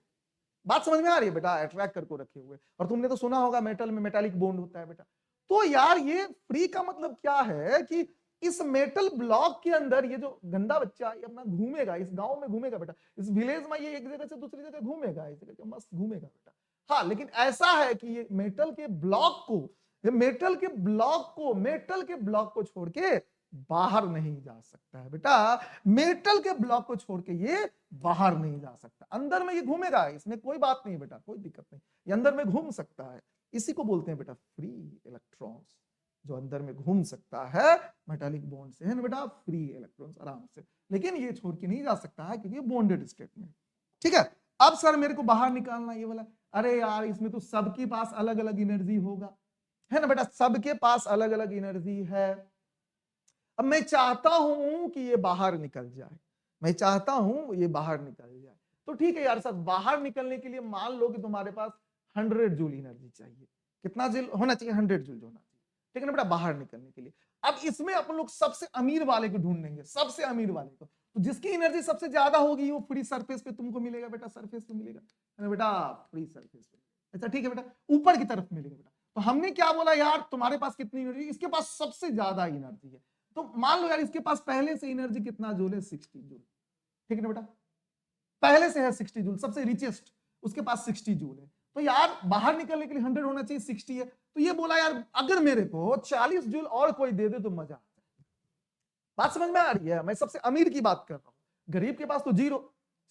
बात समझ में आ रही है बेटा? अट्रैक्ट करके रखे हुए। और तुमने तो सुना होगा मेटल में मेटालिक बॉन्ड होता है बेटा। तो यार ये फ्री का मतलब क्या है कि इस मेटल ब्लॉक के अंदर ये जो गंदा बच्चा ये अपना घूमेगा, इस गांव में घूमेगा बेटा, इस विलेज में ये एक जगह से दूसरी जगह घूमेगा, इस जगह मस्त घूमेगा बेटा। हाँ, लेकिन ऐसा है कि ये मेटल के ब्लॉक को, मेटल के ब्लॉक को छोड़ के बाहर नहीं जा सकता है बेटा। मेटल के ब्लॉक को छोड़ के ये बाहर नहीं जा सकता। अंदर में ये घूमेगा, इसमें कोई बात नहीं बेटा, कोई दिक्कत नहीं, ये अंदर में घूम सकता है। इसी को बोलते हैं बेटा फ्री इलेक्ट्रॉन्स। जो अंदर में घूम सकता है मेटालिक बॉन्ड से, है ना बेटा, फ्री इलेक्ट्रॉन्स आराम से। लेकिन ये छोड़ के नहीं जा सकता है क्योंकि बॉन्डेड स्टेट में। ठीक है, अब सर मेरे को बाहर निकालना ये वाला, अरे यार इसमें तो सबके पास अलग अलग एनर्जी होगा, है ना बेटा, सबके पास अलग अलग एनर्जी है। अब मैं चाहता हूं कि ये बाहर निकल जाए, मैं चाहता हूं ये बाहर निकल जाए। तो ठीक है यार सर, बाहर निकलने के लिए मान लो कि तुम्हारे पास 100 जूल एनर्जी चाहिए। कितना जूल होना चाहिए? 100 जूल होना चाहिए। ठीक है ना बेटा, बाहर निकलने के लिए। अब इसमें अपन लोग सबसे अमीर वाले को ढूंढेंगे, सबसे अमीर वाले को। तो जिसकी एनर्जी सबसे ज्यादा होगी वो फ्री सरफेस पे तुमको मिलेगा बेटा, सरफेस पे मिलेगा, है ना बेटा, फ्री सरफेस पे। अच्छा ठीक है बेटा, ऊपर की तरफ मिलेगा बेटा। तो हमने क्या बोला यार, तुम्हारे पास कितनी एनर्जी? इसके पास सबसे ज्यादा एनर्जी है। तो मान लो यार इसके पास पहले से एनर्जी कितना जूल है? 60 जूल। ठीक है ना बेटा, पहले से है 60 जूल, सबसे रिचेस्ट, उसके पास 60 जूल है। तो यार बाहर निकलने के लिए 100 होना चाहिए, 60 है। तो ये बोला यार अगर मेरे को 40 जूल और कोई दे दे तो मजा आ जाए। बात समझ में आ रही है? मैं सबसे अमीर की बात कर रहा हूं, गरीब के पास तो जीरो,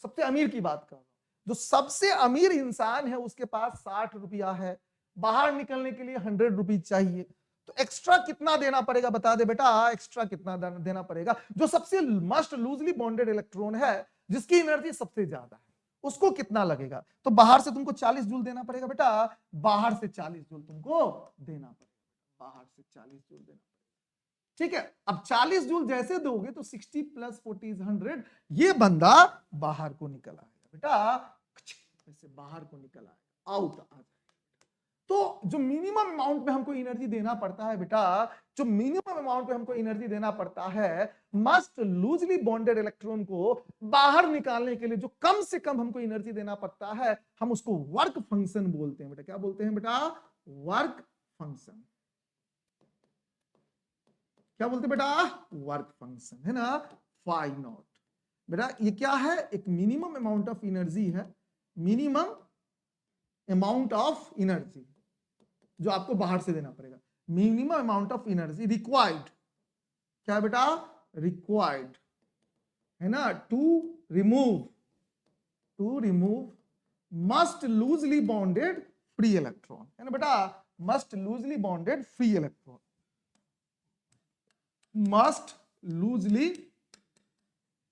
सबसे अमीर की बात कर रहा हूं। जो सबसे अमीर इंसान है उसके पास 60 रुपया है, बाहर निकलने के लिए 100 रुपीज चाहिए। तो एक्स्ट्रा कितना देना पड़ेगा बता दे बेटा, एक्स्ट्रा कितना देना पड़ेगा? जो सबसे मस्ट लूजली बॉन्डेड इलेक्ट्रॉन है, जिसकी एनर्जी सबसे ज्यादा है, उसको कितना लगेगा? तो बाहर से तुमको 40 जूल देना पड़ेगा बेटा, बाहर से 40 जूल तुमको देना पड़ेगा, बाहर से 40 जूल देना पड़ेगा। ठीक है, अब 40 जूल जैसे दोगे तो 60 + 40 = 100, ये बंदा बाहर को निकल आएगा बेटा, ऐसे बाहर को निकल आएगा, आउट आ जाएगा। तो जो मिनिमम अमाउंट में हमको एनर्जी देना पड़ता है बेटा, जो मिनिमम अमाउंट में हमको एनर्जी देना पड़ता है, मस्ट लूजली बॉन्डेड इलेक्ट्रॉन को बाहर निकालने के लिए जो कम से कम हमको एनर्जी देना पड़ता है, हम उसको वर्क फंक्शन बोलते हैं बेटा। क्या बोलते हैं बेटा? Work function. क्या बोलते हैं बेटा? वर्क फंक्शन, है ना? Phi naught. बेटा ये क्या है? एक मिनिमम अमाउंट ऑफ एनर्जी है, मिनिमम अमाउंट ऑफ एनर्जी जो आपको बाहर से देना पड़ेगा, minimum amount of energy required. क्या है बेटा? रिक्वायर्ड, है ना? To remove most loosely bonded free electron, है ना बेटा? Most loosely bonded free electron, most loosely,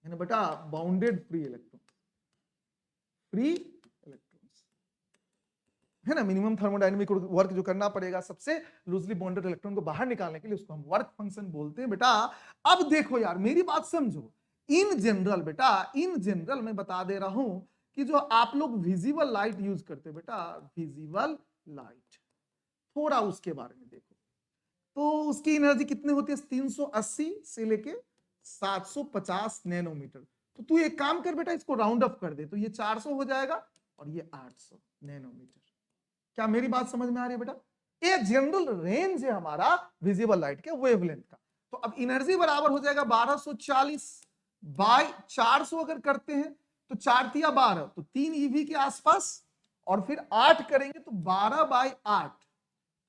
है ना बेटा, bounded free electron, free electrons, है ना? मिनिमम थर्मोडायनेमिक वर्क जो करना पड़ेगा सबसे लूजली बॉन्डेड इलेक्ट्रॉन को बाहर निकालने के लिए, उसको हम वर्क फंक्शन बोलते हैं बेटा। अब देखो यार, मेरी बात समझो। इन जनरल बेटा, इन जनरल मैं बता दे रहा हूं कि जो आप लोग विजिबल लाइट यूज करते हो बेटा, विजिबल लाइट, थोड़ा उसके बारे में देखो। तो उसकी एनर्जी कितनी होती है? 380 से लेके 750 नैनोमीटर। तो तू एक काम कर बेटा, इसको राउंड अप कर दे, तो ये 400 हो जाएगा और ये 800 नैनोमीटर। क्या मेरी बात समझ में आ रही है बेटा? ये जनरल रेंज है हमारा विजिबल लाइट के वेवलेंथ का। तो अब एनर्जी बराबर हो जाएगा 1240 बाय 400 अगर करते हैं तो 4 तिया 12, तो 3 ईवी के आसपास, और फिर 8 करेंगे तो 12 बाय 8,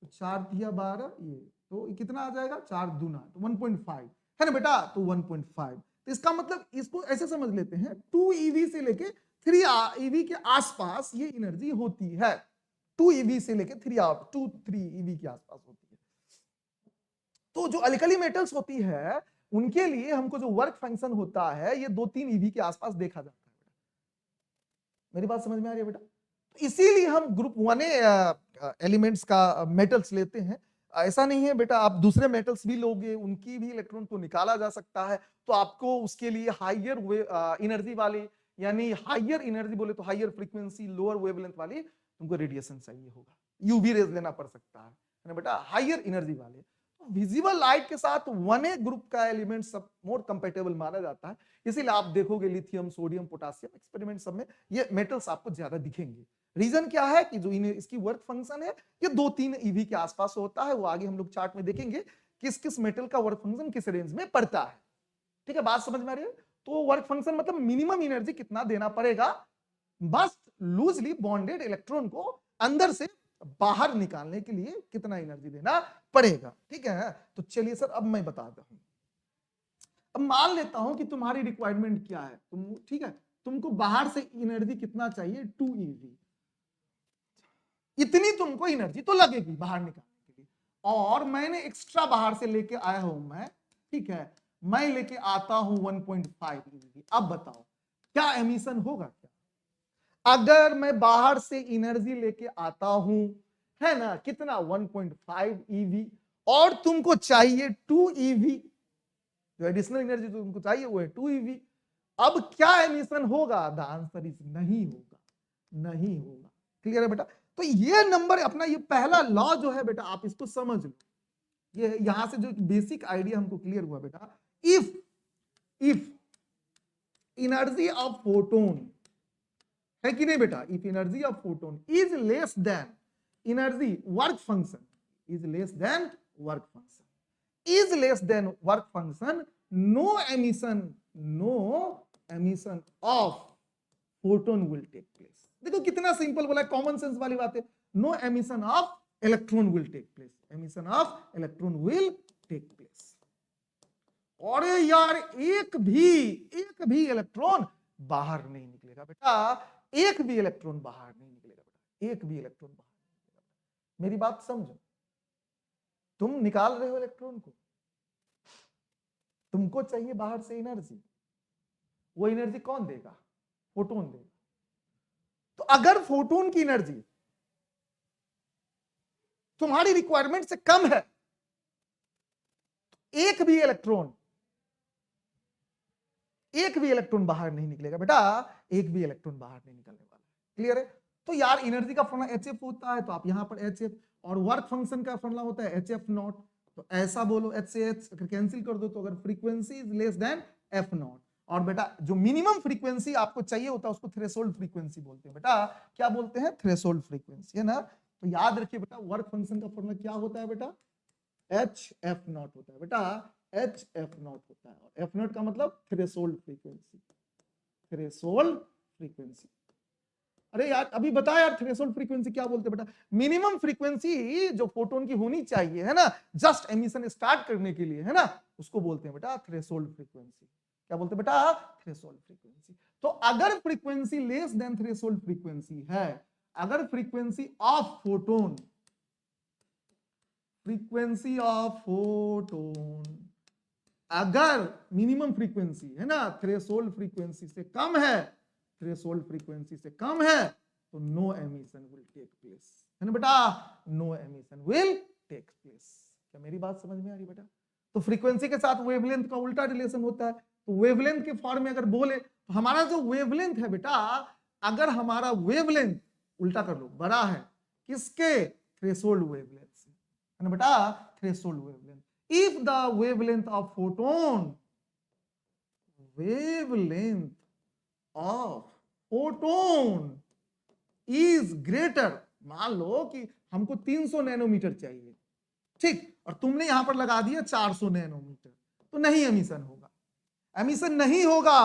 तो 4 तिया 12, ये तो कितना आ जाएगा? 4 दूना, तो 1.5, है ना बेटा? तो 1.5। तो इसका मतलब इसको ऐसे समझ लेते हैं, 2 ईवी से लेके 3 ईवी के आसपास ये एनर्जी होती है। 2 ईवी से लेके 3 ईवी के आसपास होती है। तो जो अल्कली मेटल्स होती है उनके लिए हमको जो वर्क फंक्शन होता है ये 2-3 ईवी के आसपास देखा जाता है। मेरी बात समझ में आ रही है बेटा? इसीलिए हम ग्रुप 1 एलिमेंट्स का मेटल्स लेते हैं। ऐसा नहीं है बेटा, आप दूसरे मेटल्स भी लोगे, उनकी भी इलेक्ट्रॉन को निकाला जा सकता है। तो आपको उसके लिए हाइयर एनर्जी वाली, यानी हाइयर एनर्जी बोले तो हाइयर फ्रीक्वेंसी, लोअर वेवलेंथ वाली तुमको रेडिएशन चाहिए होगा, यूवी रेज लेना पड़ सकता है ना बेटा, हाइयर एनर्जी वाले। विजिबल लाइट के साथ 1A ग्रुप का एलिमेंट सब मोर कंपेटेबल माना जाता है। इसीलिए आप देखोगे लिथियम, सोडियम, पोटासियम एक्सपेरिमेंट सब में ये मेटल्स आपको ज्यादा दिखेंगे। रीजन क्या है कि जो इसकी वर्क फंक्शन है ये 2-3 ईवी के आसपास होता है। वो आगे हम लोग चार्ट में देखेंगे किस किस मेटल का वर्क फंक्शन किस रेंज में पड़ता है। ठीक है, बात समझ में आ रही है? तो वर्क फंक्शन मतलब मिनिमम एनर्जी कितना देना पड़ेगा, बस लूजली बॉन्डेड इलेक्ट्रॉन को अंदर से बाहर निकालने के लिए कितना एनर्जी देना पड़ेगा। ठीक है, तो चलिए सर अब मैं बताता हूं। अब मान लेता हूं कि तुम्हारी रिक्वायरमेंट क्या है, तुम ठीक है, तुमको बाहर से एनर्जी कितना चाहिए? 2 ईवी। इतनी तुमको एनर्जी तो लगेगी बाहर निकालने के लिए, और मैंने एक्स्ट्रा बाहर से लेके आया हूं मैं, ठीक है, मैं लेके आता हूं 1.5 ईवी। अब बताओ क्या एमिशन होगा? क्या अगर मैं बाहर से एनर्जी लेके आता हूं, है ना, कितना? 1.5 ईवी, और तुमको चाहिए 2 ईवी, जो एडिशनल एनर्जी तुमको चाहिए वो है 2 ईवी। अब क्या एमिशन होगा? द आंसर इज नहीं होगा, नहीं होगा। क्लियर है बेटा? तो ये नंबर अपना, ये पहला लॉ जो है बेटा, आप इसको समझ लो। ये यहां से जो बेसिक आइडिया हमको क्लियर हुआ बेटा, इफ एनर्जी ऑफ फोटोन, है कि नहीं बेटा, if energy of photon is less than energy work function, is less than work function, is less than work function, no emission of photon will take place। देखो कितना simple बोला, common sense वाली बात है। No emission of electron will take place, emission of electron will take place. और यार एक भी इलेक्ट्रॉन बाहर नहीं निकलेगा बेटा, एक भी इलेक्ट्रॉन बाहर नहीं निकलेगा बेटा, एक भी इलेक्ट्रॉन बाहर नहीं निकलेगा। मेरी बात समझो, तुम निकाल रहे हो इलेक्ट्रॉन को, तुमको चाहिए बाहर से एनर्जी, वो एनर्जी कौन देगा? फोटोन देगा। तो अगर फोटोन की एनर्जी तुम्हारी रिक्वायरमेंट से कम है, तो एक भी इलेक्ट्रॉन बाहर नहीं निकलेगा बेटा, एक भी इलेक्ट्रॉन बाहर नहीं निकलने वाला है। क्लियर है? तो यार एनर्जी का फॉर्मूला HF होता है, तो आप यहां पर HF, और वर्क फंक्शन का फॉर्मूला होता है HF नॉट, तो ऐसा बोलो H से H अगर कैंसिल कर दो तो अगर frequency is less than F not, और बेटा जो मिनिमम फ्रीक्वेंसी आपको चाहिए होता है उसको थ्रेशोल्ड फ्रीक्वेंसी बोलते हैं बेटा, क्या बोलते हैं? थ्रेशोल्ड फ्रीक्वेंसी, है ना। तो याद रखिए बेटा वर्क फंक्शन का फॉर्मूला क्या होता है बेटा? HF नॉट होता है बेटा, HF नॉट होता है, और F नॉट का मतलब थ्रेशोल्ड फ्रीक्वेंसी, थ्रेशोल्ड फ्रीक्वेंसी। अरे यार अभी बता यार थ्रेशोल्ड फ्रीक्वेंसी क्या बोलते हैं बेटा? मिनिमम फ्रीक्वेंसी जो फोटोन की होनी चाहिए, है ना, जस्ट एमिशन स्टार्ट करने के लिए, है ना, उसको बोलते हैं बेटा थ्रेशोल्ड फ्रीक्वेंसी। क्या बोलते हैं बेटा? Threshold frequency. तो अगर frequency less than threshold frequency है, अगर frequency of photon, frequency of photon अगर मिनिमम फ्रीक्वेंसी, है ना, थ्रेशोल्ड फ्रीक्वेंसी से कम है, थ्रेशोल्ड फ्रीक्वेंसी से कम है, तो no emission will take place, है ना बेटा, no emission will take place. क्या मेरी बात समझ में आ रही बेटा? तो फ्रीक्वेंसी के साथ वेवलेंथ का उल्टा रिलेशन होता है, तो वेवलेंथ के फॉर्म में अगर बोले तो हमारा जो वेवलेंथ है बेटा, अगर हमारा वेवलेंथ उल्टा कर लो बड़ा है किसके? थ्रेशोल्ड वेवलेंथ से, है ना बेटा, threshold wavelength. if the wavelength of photon, wavelength of photon is greater, मान लो कि हमको 300 नैनोमीटर चाहिए, ठीक, और तुमने यहां पर लगा दिया 400 नैनोमीटर, तो नहीं एमिशन होगा, एमिशन नहीं होगा,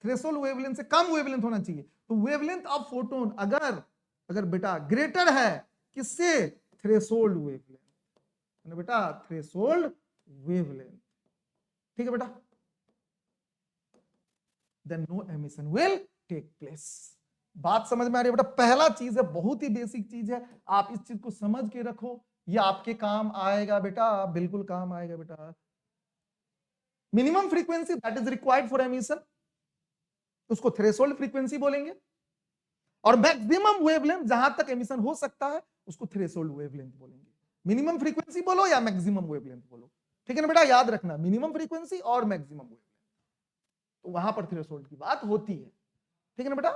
थ्रेशोल्ड वेवलेंथ से कम वेवलेंथ होना चाहिए। तो वेवलेंथ ऑफ फोटोन अगर अगर बेटा ग्रेटर है किससे? थ्रेशोल्ड वेवलेंथ, है ना बेटा, थ्रेशोल्ड वेवलेंथ, ठीक है बेटा, then no emission will take place. बात समझ में आ रही है बेटा? पहला चीज है, बहुत ही बेसिक चीज है, आप इस चीज को समझ के रखो, ये आपके काम आएगा बेटा, बिल्कुल काम आएगा बेटा। Minimum frequency that is required for emission, उसको थ्रेशोल्ड फ्रीक्वेंसी बोलेंगे, और मैक्सिमम वेवलेंथ जहां तक एमिशन हो सकता है उसको थ्रेशोल्ड वेवलेंथ बोलेंगे। मिनिमम फ्रीक्वेंसी बोलो या मैक्सिमम वेवलेंथ बोलो, ठीक है ना बेटा, याद रखना मिनिमम फ्रीक्वेंसी और मैक्सिमम वेवलेंथ, तो वहां पर थ्रेशोल्ड की बात होती है, ठीक है ना बेटा,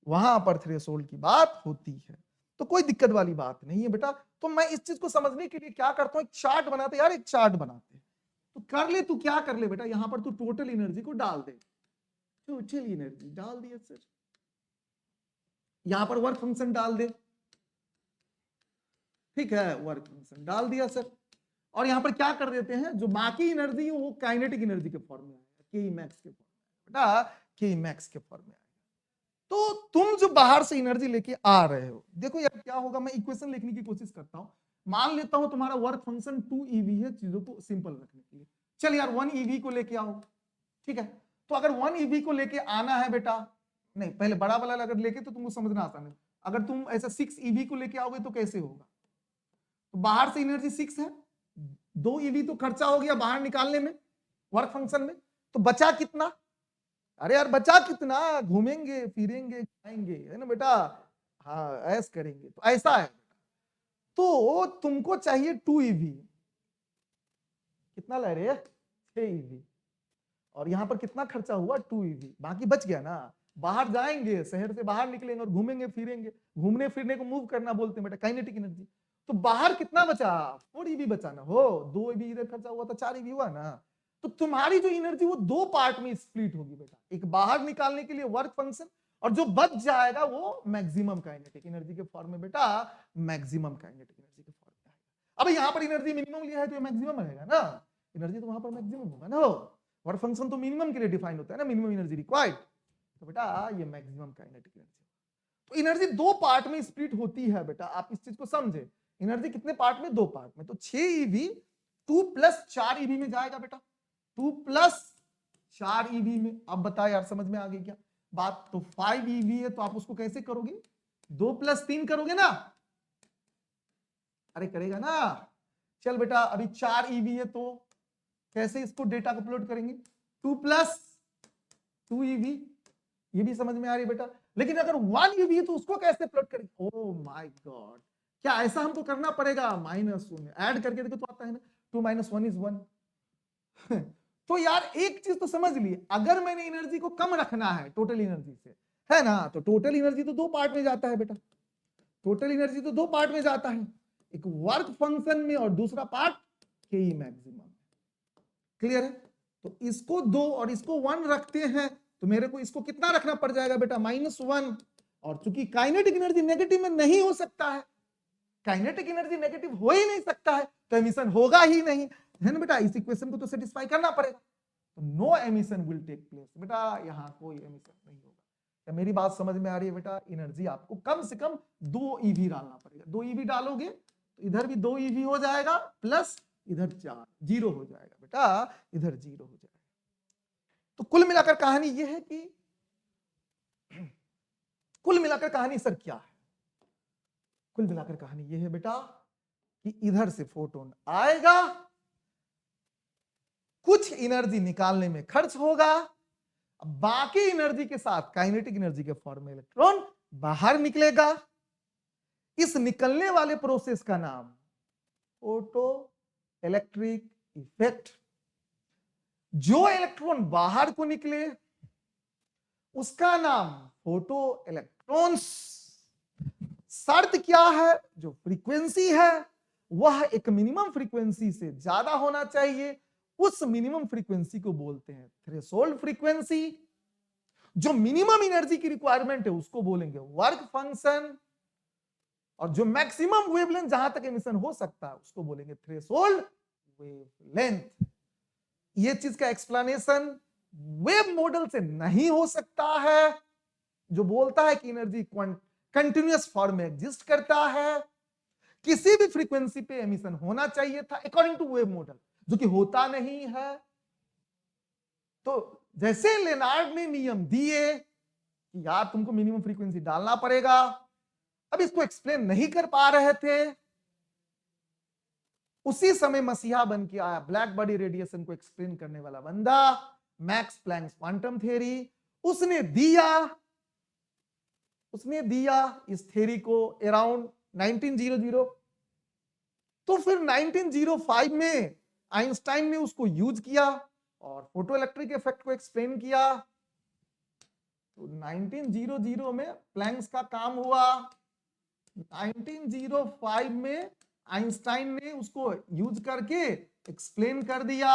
वहां पर थ्रेशोल्ड की बात होती है, तो कोई दिक्कत वाली बात नहीं है बेटा। तो मैं इस चीज को समझने के लिए क्या करता हूं, एक चार्ट बनाते यार, एक चार्ट बनाते, तो कर ले, तू क्या कर ले बेटा, यहां पर तू टोटल एनर्जी को डाल दे, टोटल एनर्जी डाल दिया सर, यहां पर वर्क फंक्शन डाल दे, ठीक है, वर्क फंक्शन डाल दिया सर, और यहां पर क्या कर देते हैं, जो बाकी एनर्जी है वो काइनेटिक एनर्जी के फॉर्म में आएगा, के मैक्स के फॉर्म में बेटा, के मैक्स के फॉर्म में आएगा। तो तुम जो बाहर से एनर्जी लेके आ रहे हो, देखो यार क्या होगा, मैं इक्वेशन लिखने की कोशिश करता हूं, मान लेता हूं तुम्हारा वर्क फंक्शन 2 EV है, चीजों को सिंपल रखने के लिए, चल यार 1 EV को लेके आओ, ठीक है, तो अगर 1 EV को लेके आना है बेटा, नहीं पहले बड़ा वाला अगर लेके तो तुमको समझना आसान है, अगर तुम ऐसा 6 EV को लेके आओगे तो कैसे होगा, तो बाहर से एनर्जी 6 है, 2 EV तो खर्चा हो गया बाहर निकालने में वर्क फंक्शन में, तो बचा कितना? अरे यार बचा कितना, घूमेंगे फिरेंगे खाएंगे, है ना बेटा, हाँ ऐस करेंगे, तो ऐसा है, तो तुमको चाहिए 2 EV, कितना ले रहे, 6 EV, और यहां पर कितना खर्चा हुआ, 2 EV, बाकी बच गया ना, बाहर जाएंगे, शहर से बाहर निकलेंगे और घूमेंगे फिरेंगे, घूमने फिरने को मूव करना बोलते हैं बेटा, काइनेटिक एनर्जी, तो बाहर कितना बचा, 4 EV बचा ना, हो 2 EV इधर खर्चा हुआ था, 4 EV हुआ ना, तो तुम्हारी जो एनर्जी वो 2 पार्ट में स्प्लिट होगी बेटा, एक बाहर निकालने के लिए वर्क फंक्शन, और जो बच जाएगा वो मैक्सिमम काइनेटिक एनर्जी के फॉर्म में बेटा, मैक्सिमम काइनेटिक एनर्जी के फॉर्म में आएगा। अब यहां पर एनर्जी मिनिमम लिया है तो ये मैक्सिमम रहेगा ना, एनर्जी तो वहां पर मैक्सिमम होगा ना, वर्क फंक्शन तो मिनिमम के लिए डिफाइन होता है ना, मिनिमम एनर्जी रिक्वायर्ड, तो बेटा ये मैक्सिमम काइनेटिक एनर्जी, तो एनर्जी 2 पार्ट में स्प्लिट होती है बेटा, आप इस चीज को समझे, एनर्जी कितने पार्ट में, 2 पार्ट में, तो 6 EV 2 + 4 EV में जाएगा बेटा, 2 + 4 EV में, अब बता यार समझ में आ गई क्या बात, तो 5 EV है, तो आप उसको कैसे करोगे, 2 + 3 करोगे ना, अरे करेगा ना, चल बेटा अभी 4 EV है, तो कैसे इसको डेटा को प्लॉट करेंगे, 2 + 2 EV, ये भी समझ में आ रही है बेटा, लेकिन अगर 1 EV है तो उसको कैसे प्लॉट करेंगे, ओ माय गॉड, क्या ऐसा हमको करना पड़ेगा, -1 ऐड करके देखो तो आता है ना, 2 - 1 = 1 तो यार एक चीज तो समझ लिए, अगर मैंने एनर्जी को कम रखना है टोटल एनर्जी से, है ना। तो टोटल एनर्जी तो दो पार्ट में जाता है बेटा, टोटल एनर्जी तो दो पार्ट में जाता है, एक वर्क फंक्शन में और दूसरा पार्ट के मैक्सिमम। क्लियर है। तो इसको 2 और इसको 1 रखते हैं तो मेरे को इसको कितना रखना पड़ जाएगा बेटा, -1। और चूंकि काइनेटिक एनर्जी नेगेटिव में नहीं हो सकता है, काइनेटिक एनर्जी नेगेटिव हो ही नहीं सकता है, तो एमिशन होगा ही नहीं, है ना बेटा। इस इक्वेशन को तो सेटिस्फाई करना पड़ेगा। तो no emission will take place बेटा, यहां कोई एमिशन नहीं होगा। क्या मेरी बात समझ में आ रही है बेटा। एनर्जी आपको कम से कम 2 ईवी डालना पड़ेगा, 2 ईवी डालोगे तो इधर भी 2 ईवी हो जाएगा, प्लस इधर 4, 0 हो जाएगा बेटा, इधर 0 हो जाएगा। तो कुल मिलाकर कहानी यह है कि कुल मिलाकर कहानी सर क्या है, कुल मिलाकर कहानी यह है बेटा कि इधर से फोटोन आएगा, कुछ एनर्जी निकालने में खर्च होगा, बाकी एनर्जी के साथ काइनेटिक एनर्जी के फॉर्म में इलेक्ट्रॉन बाहर निकलेगा। इस निकलने वाले प्रोसेस का नाम फोटो इलेक्ट्रिक इफेक्ट। जो इलेक्ट्रॉन बाहर को निकले उसका नाम फोटो इलेक्ट्रॉन्स। शर्त क्या है, जो फ्रीक्वेंसी है वह एक मिनिमम फ्रीक्वेंसी से ज्यादा होना चाहिए। उस मिनिमम फ्रीक्वेंसी को बोलते हैं थ्रेशोल्ड फ्रीक्वेंसी। जो मिनिमम एनर्जी की रिक्वायरमेंट है उसको बोलेंगे वर्क फंक्शन, और जो मैक्सिमम वेवलेंथ जहां तक एमिशन हो सकता है उसको बोलेंगे थ्रेशोल्ड वेवलेंथ। ये चीज का एक्सप्लेनेशन वेव मॉडल से नहीं हो सकता है, जो बोलता है कि एनर्जी कंटिन्यूअस फॉर्म में एग्जिस्ट करता है, किसी भी फ्रीक्वेंसी पे एमिशन होना चाहिए था अकॉर्डिंग टू वेव मॉडल, जो कि होता नहीं है। तो जैसे लेनार्ड ने नियम दिए कि यार तुमको मिनिमम फ्रीक्वेंसी डालना पड़ेगा, अब इसको एक्सप्लेन नहीं कर पा रहे थे, उसी समय मसीहा बन के आया ब्लैक बॉडी रेडिएशन को एक्सप्लेन करने वाला बंदा, मैक्स प्लैंक्स क्वांटम थ्योरी। उसने दिया इस थ्योरी को अराउंड 1900। तो फिर 1905 में आइंस्टाइन ने उसको यूज किया और फोटो इलेक्ट्रिक इफेक्ट को एक्सप्लेन किया। तो 1900 में प्लैंक्स का काम हुआ, 1905 में आइंस्टाइन ने उसको यूज करके एक्सप्लेन कर दिया,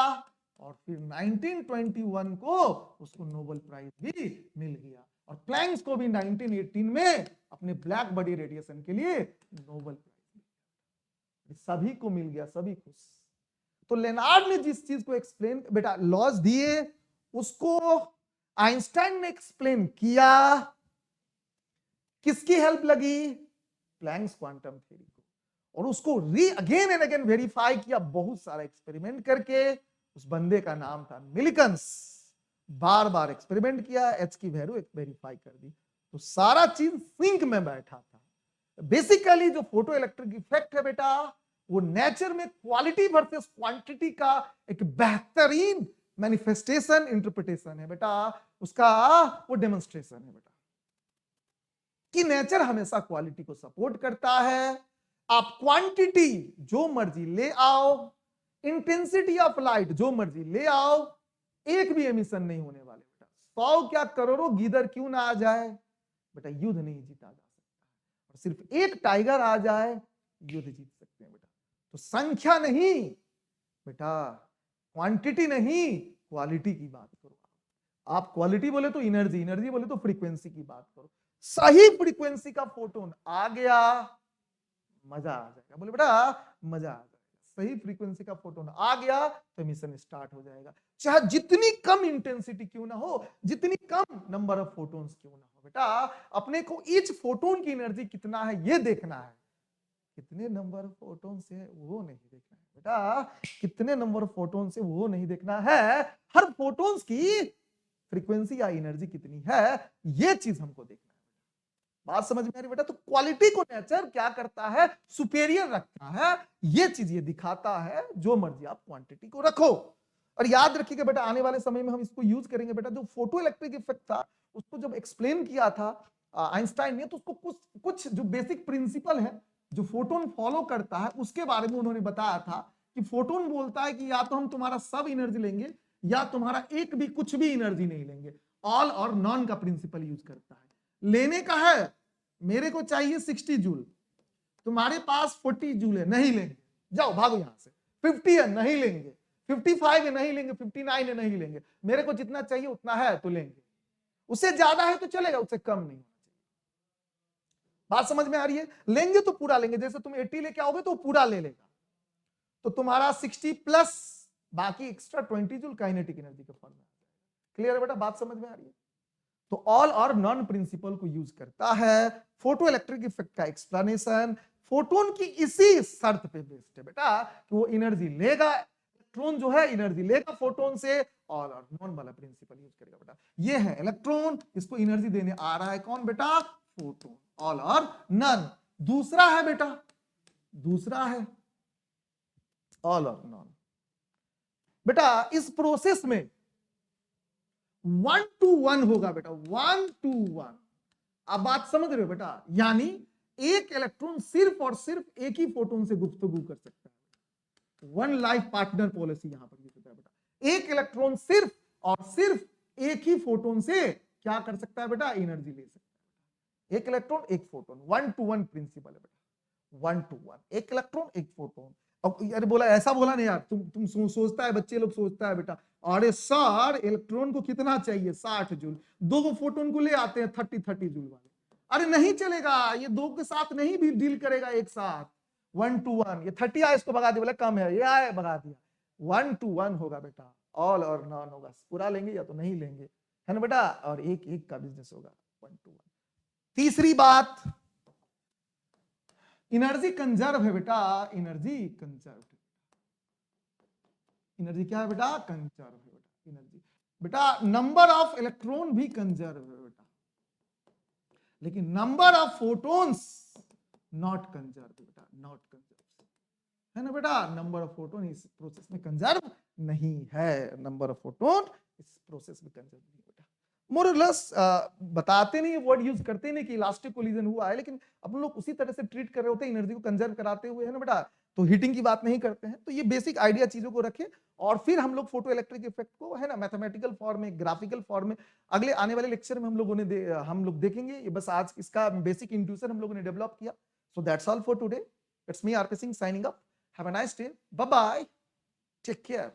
और फिर 1921 को उसको नोबेल प्राइज भी मिल गया, और प्लैंक्स को भी 1918 में अपने ब्लैक बॉडी रेडिएशन के लिए नोबेल प्राइज, सभी को मिल गया, सभी खुश। तो लेनार्ड ने जिस चीज को एक्सप्लेन बेटा लॉज दिए उसको आइंस्टाइन ने एक्सप्लेन किया, किसकी हेल्प लगी, प्लैंक्स क्वांटम थ्योरी को, और उसको अगेन एंड अगेन वेरीफाई किया बहुत सारा एक्सपेरिमेंट करके। उस बंदे का नाम था मिलिकन्स। बार बार एक्सपेरिमेंट किया, एच की वैल्यू वेरीफाई कर दी, तो सारा चीज सिंक में बैठा था। बेसिकली जो फोटो इलेक्ट्रिक इफेक्ट है बेटा, वो नेचर में क्वालिटी वर्सेस क्वांटिटी का एक बेहतरीन मैनिफेस्टेशन इंटरप्रिटेशन है बेटा, उसका वो डेमोन्स्ट्रेशन है बेटा, कि नेचर हमेशा क्वालिटी को सपोर्ट करता है। आप क्वांटिटी जो मर्जी ले आओ, इंटेंसिटी ऑफ लाइट जो मर्जी ले आओ, एक भी एमिशन नहीं होने वाले बेटा। 100 क्या करोड़ों गीदर क्यों ना आ जाए बेटा, युद्ध नहीं जीता जा सकता, और सिर्फ एक टाइगर आ जाए युद्ध जीत सकते हैं बेटा। तो संख्या नहीं बेटा, क्वांटिटी नहीं, क्वालिटी की बात करो। आप क्वालिटी बोले तो एनर्जी, एनर्जी बोले तो फ्रीक्वेंसी की बात करो। सही फ्रीक्वेंसी का फोटोन आ गया, मजा आ जाएगा, बोले बेटा मजा आ जाएगा। सही फ्रीक्वेंसी का फोटोन आ गया तो एमिशन स्टार्ट हो जाएगा, चाहे जितनी कम इंटेंसिटी क्यों ना हो, जितनी कम नंबर ऑफ फोटोन्स क्यों ना हो बेटा। अपने को ईच फोटोन की एनर्जी कितना है ये देखना है, कितने नंबर ऑफ फोटोन से वो नहीं देखना है बेटा, कितने नंबर ऑफ फोटोन से वो नहीं देखना है, हर फोटोन्स की फ्रीक्वेंसी या एनर्जी कितनी है ये चीज हमको देखना है। बात समझ में आ रही बेटा। तो क्वालिटी को नेचर क्या करता है, सुपेरियर रखता है, ये चीज ये दिखाता है, जो मर्जी आप क्वांटिटी को रखो। और याद रखिएगा बेटा, आने वाले समय में हम इसको यूज करेंगे बेटा। जो फोटो इलेक्ट्रिक इफेक्ट था उसको जब एक्सप्लेन किया था आइंस्टाइन ने, तो उसको कुछ जो बेसिक प्रिंसिपल है जो फोटोन फॉलो करता है उसके बारे में उन्होंने बताया था, कि फोटोन बोलता है कि या तो हम तुम्हारा सब एनर्जी लेंगे या तुम्हारा एक भी कुछ भी एनर्जी नहीं लेंगे। ऑल और नॉन का प्रिंसिपल यूज करता है। लेने का है, मेरे को चाहिए 60 जूल, तुम्हारे पास 40 जूल है, नहीं लेंगे, जाओ भागो यहां से। 50 है, नहीं लेंगे। 55 है, नहीं लेंगे। 59 है, नहीं लेंगे। मेरे को जितना चाहिए उतना है तो लेंगे, उससे ज्यादा है तो चलेगा, उससे कम नहीं होना चाहिए। बात समझ में आ रही है? लेंगे तो पूरा लेंगे, जैसे तुम 80 लेके आओगे तो पूरा ले लेगा, तो तुम्हारा 60 प्लस बाकी एक्स्ट्रा 20 जूल काइनेटिक एनर्जी के फॉर्म में। क्लियर है बेटा? बात समझ में आ रही है? तो ऑल और नॉन प्रिंसिपल को यूज करता है फोटो इलेक्ट्रिक इफेक्ट का एक्सप्लेनेशन। फोटोन की इसी शर्त पे बेस्ड है बेटा कि वो एनर्जी लेगा, इलेक्ट्रॉन जो है एनर्जी लेगा फोटोन से, ऑल और नॉन वाला प्रिंसिपल यूज करेगा बेटा। ये है इलेक्ट्रॉन, इसको एनर्जी देने आ रहा है कौन बेटा? फोटोन। ऑल और नन। दूसरा है बेटा, दूसरा है ऑल और नॉन। बेटा इस प्रोसेस में 1 to 1 होगा बेटा, 1 to 1। अब बात समझ रहे हो बेटा? यानी एक इलेक्ट्रॉन सिर्फ और सिर्फ एक ही फोटोन से गुफ्तगू कर सकता है। वन लाइफ पार्टनर पॉलिसी यहां पर यूज होता है बेटा। एक इलेक्ट्रॉन सिर्फ और सिर्फ एक ही फोटोन से क्या कर सकता है बेटा? एनर्जी ले सकता है। एक इलेक्ट्रॉन एक फोटोन, 1 to 1 प्रिंसिपल है बेटा। 1 to 1, एक इलेक्ट्रॉन एक फोटोन। अब यार बोला, ऐसा बोला नहीं यार, तुम सोचता है, बच्चे लोग सोचता है बेटा, अरे सर इलेक्ट्रॉन को कितना चाहिए? 60 जूल, दो फोटोन को ले आते हैं 30 जूल वाले। अरे नहीं चलेगा, ये दो के साथ नहीं भी डील करेगा एक साथ। 1 to 1, ये 30 आया, इसको भगा दिया, बोला कम है, ये आया भगा दिया। 1 to 1 होगा बेटा, ऑल और नॉन होगा, पूरा लेंगे या तो नहीं लेंगे, है ना बेटा? और एक एक का बिजनेस होगा 1 to 1। तीसरी बात, एनर्जी कंजर्व है बेटा, एनर्जी कंजर्व। एनर्जी क्या है बेटा? कंजर्व है बेटा एनर्जी। बेटा नंबर ऑफ इलेक्ट्रॉन भी कंजर्व है बेटा, लेकिन number of photons not conserve बेटा, नॉट कंजर्व, है ना बेटा? नंबर ऑफ फोटोन इस प्रोसेस में कंजर्व नहीं है, नंबर ऑफ फोटोन इस प्रोसेस में कंजर्व नहीं बेटा। मोर और लेस बताते नहीं, वर्ड यूज करते नहीं कि इलास्टिक कोलिजन हुआ है, लेकिन अपन लोग उसी तरह से ट्रीट कर रहे होते हैं एनर्जी को कंजर्व कराते हुए, है ना बेटा? तो हीटिंग की बात नहीं करते हैं। तो ये बेसिक आइडिया चीजों को रखें, और फिर हम लोग फोटो इलेक्ट्रिक इफेक्ट को, है ना, मैथमेटिकल फॉर्म में, ग्राफिकल फॉर्म में अगले आने वाले लेक्चर में हम लोग देखेंगे। ये बस आज इसका बेसिक इंट्यूशन हम लोगों ने डेवलप किया। So that's all for today. It's me RK Singh signing up. Have a nice day, bye bye, take care.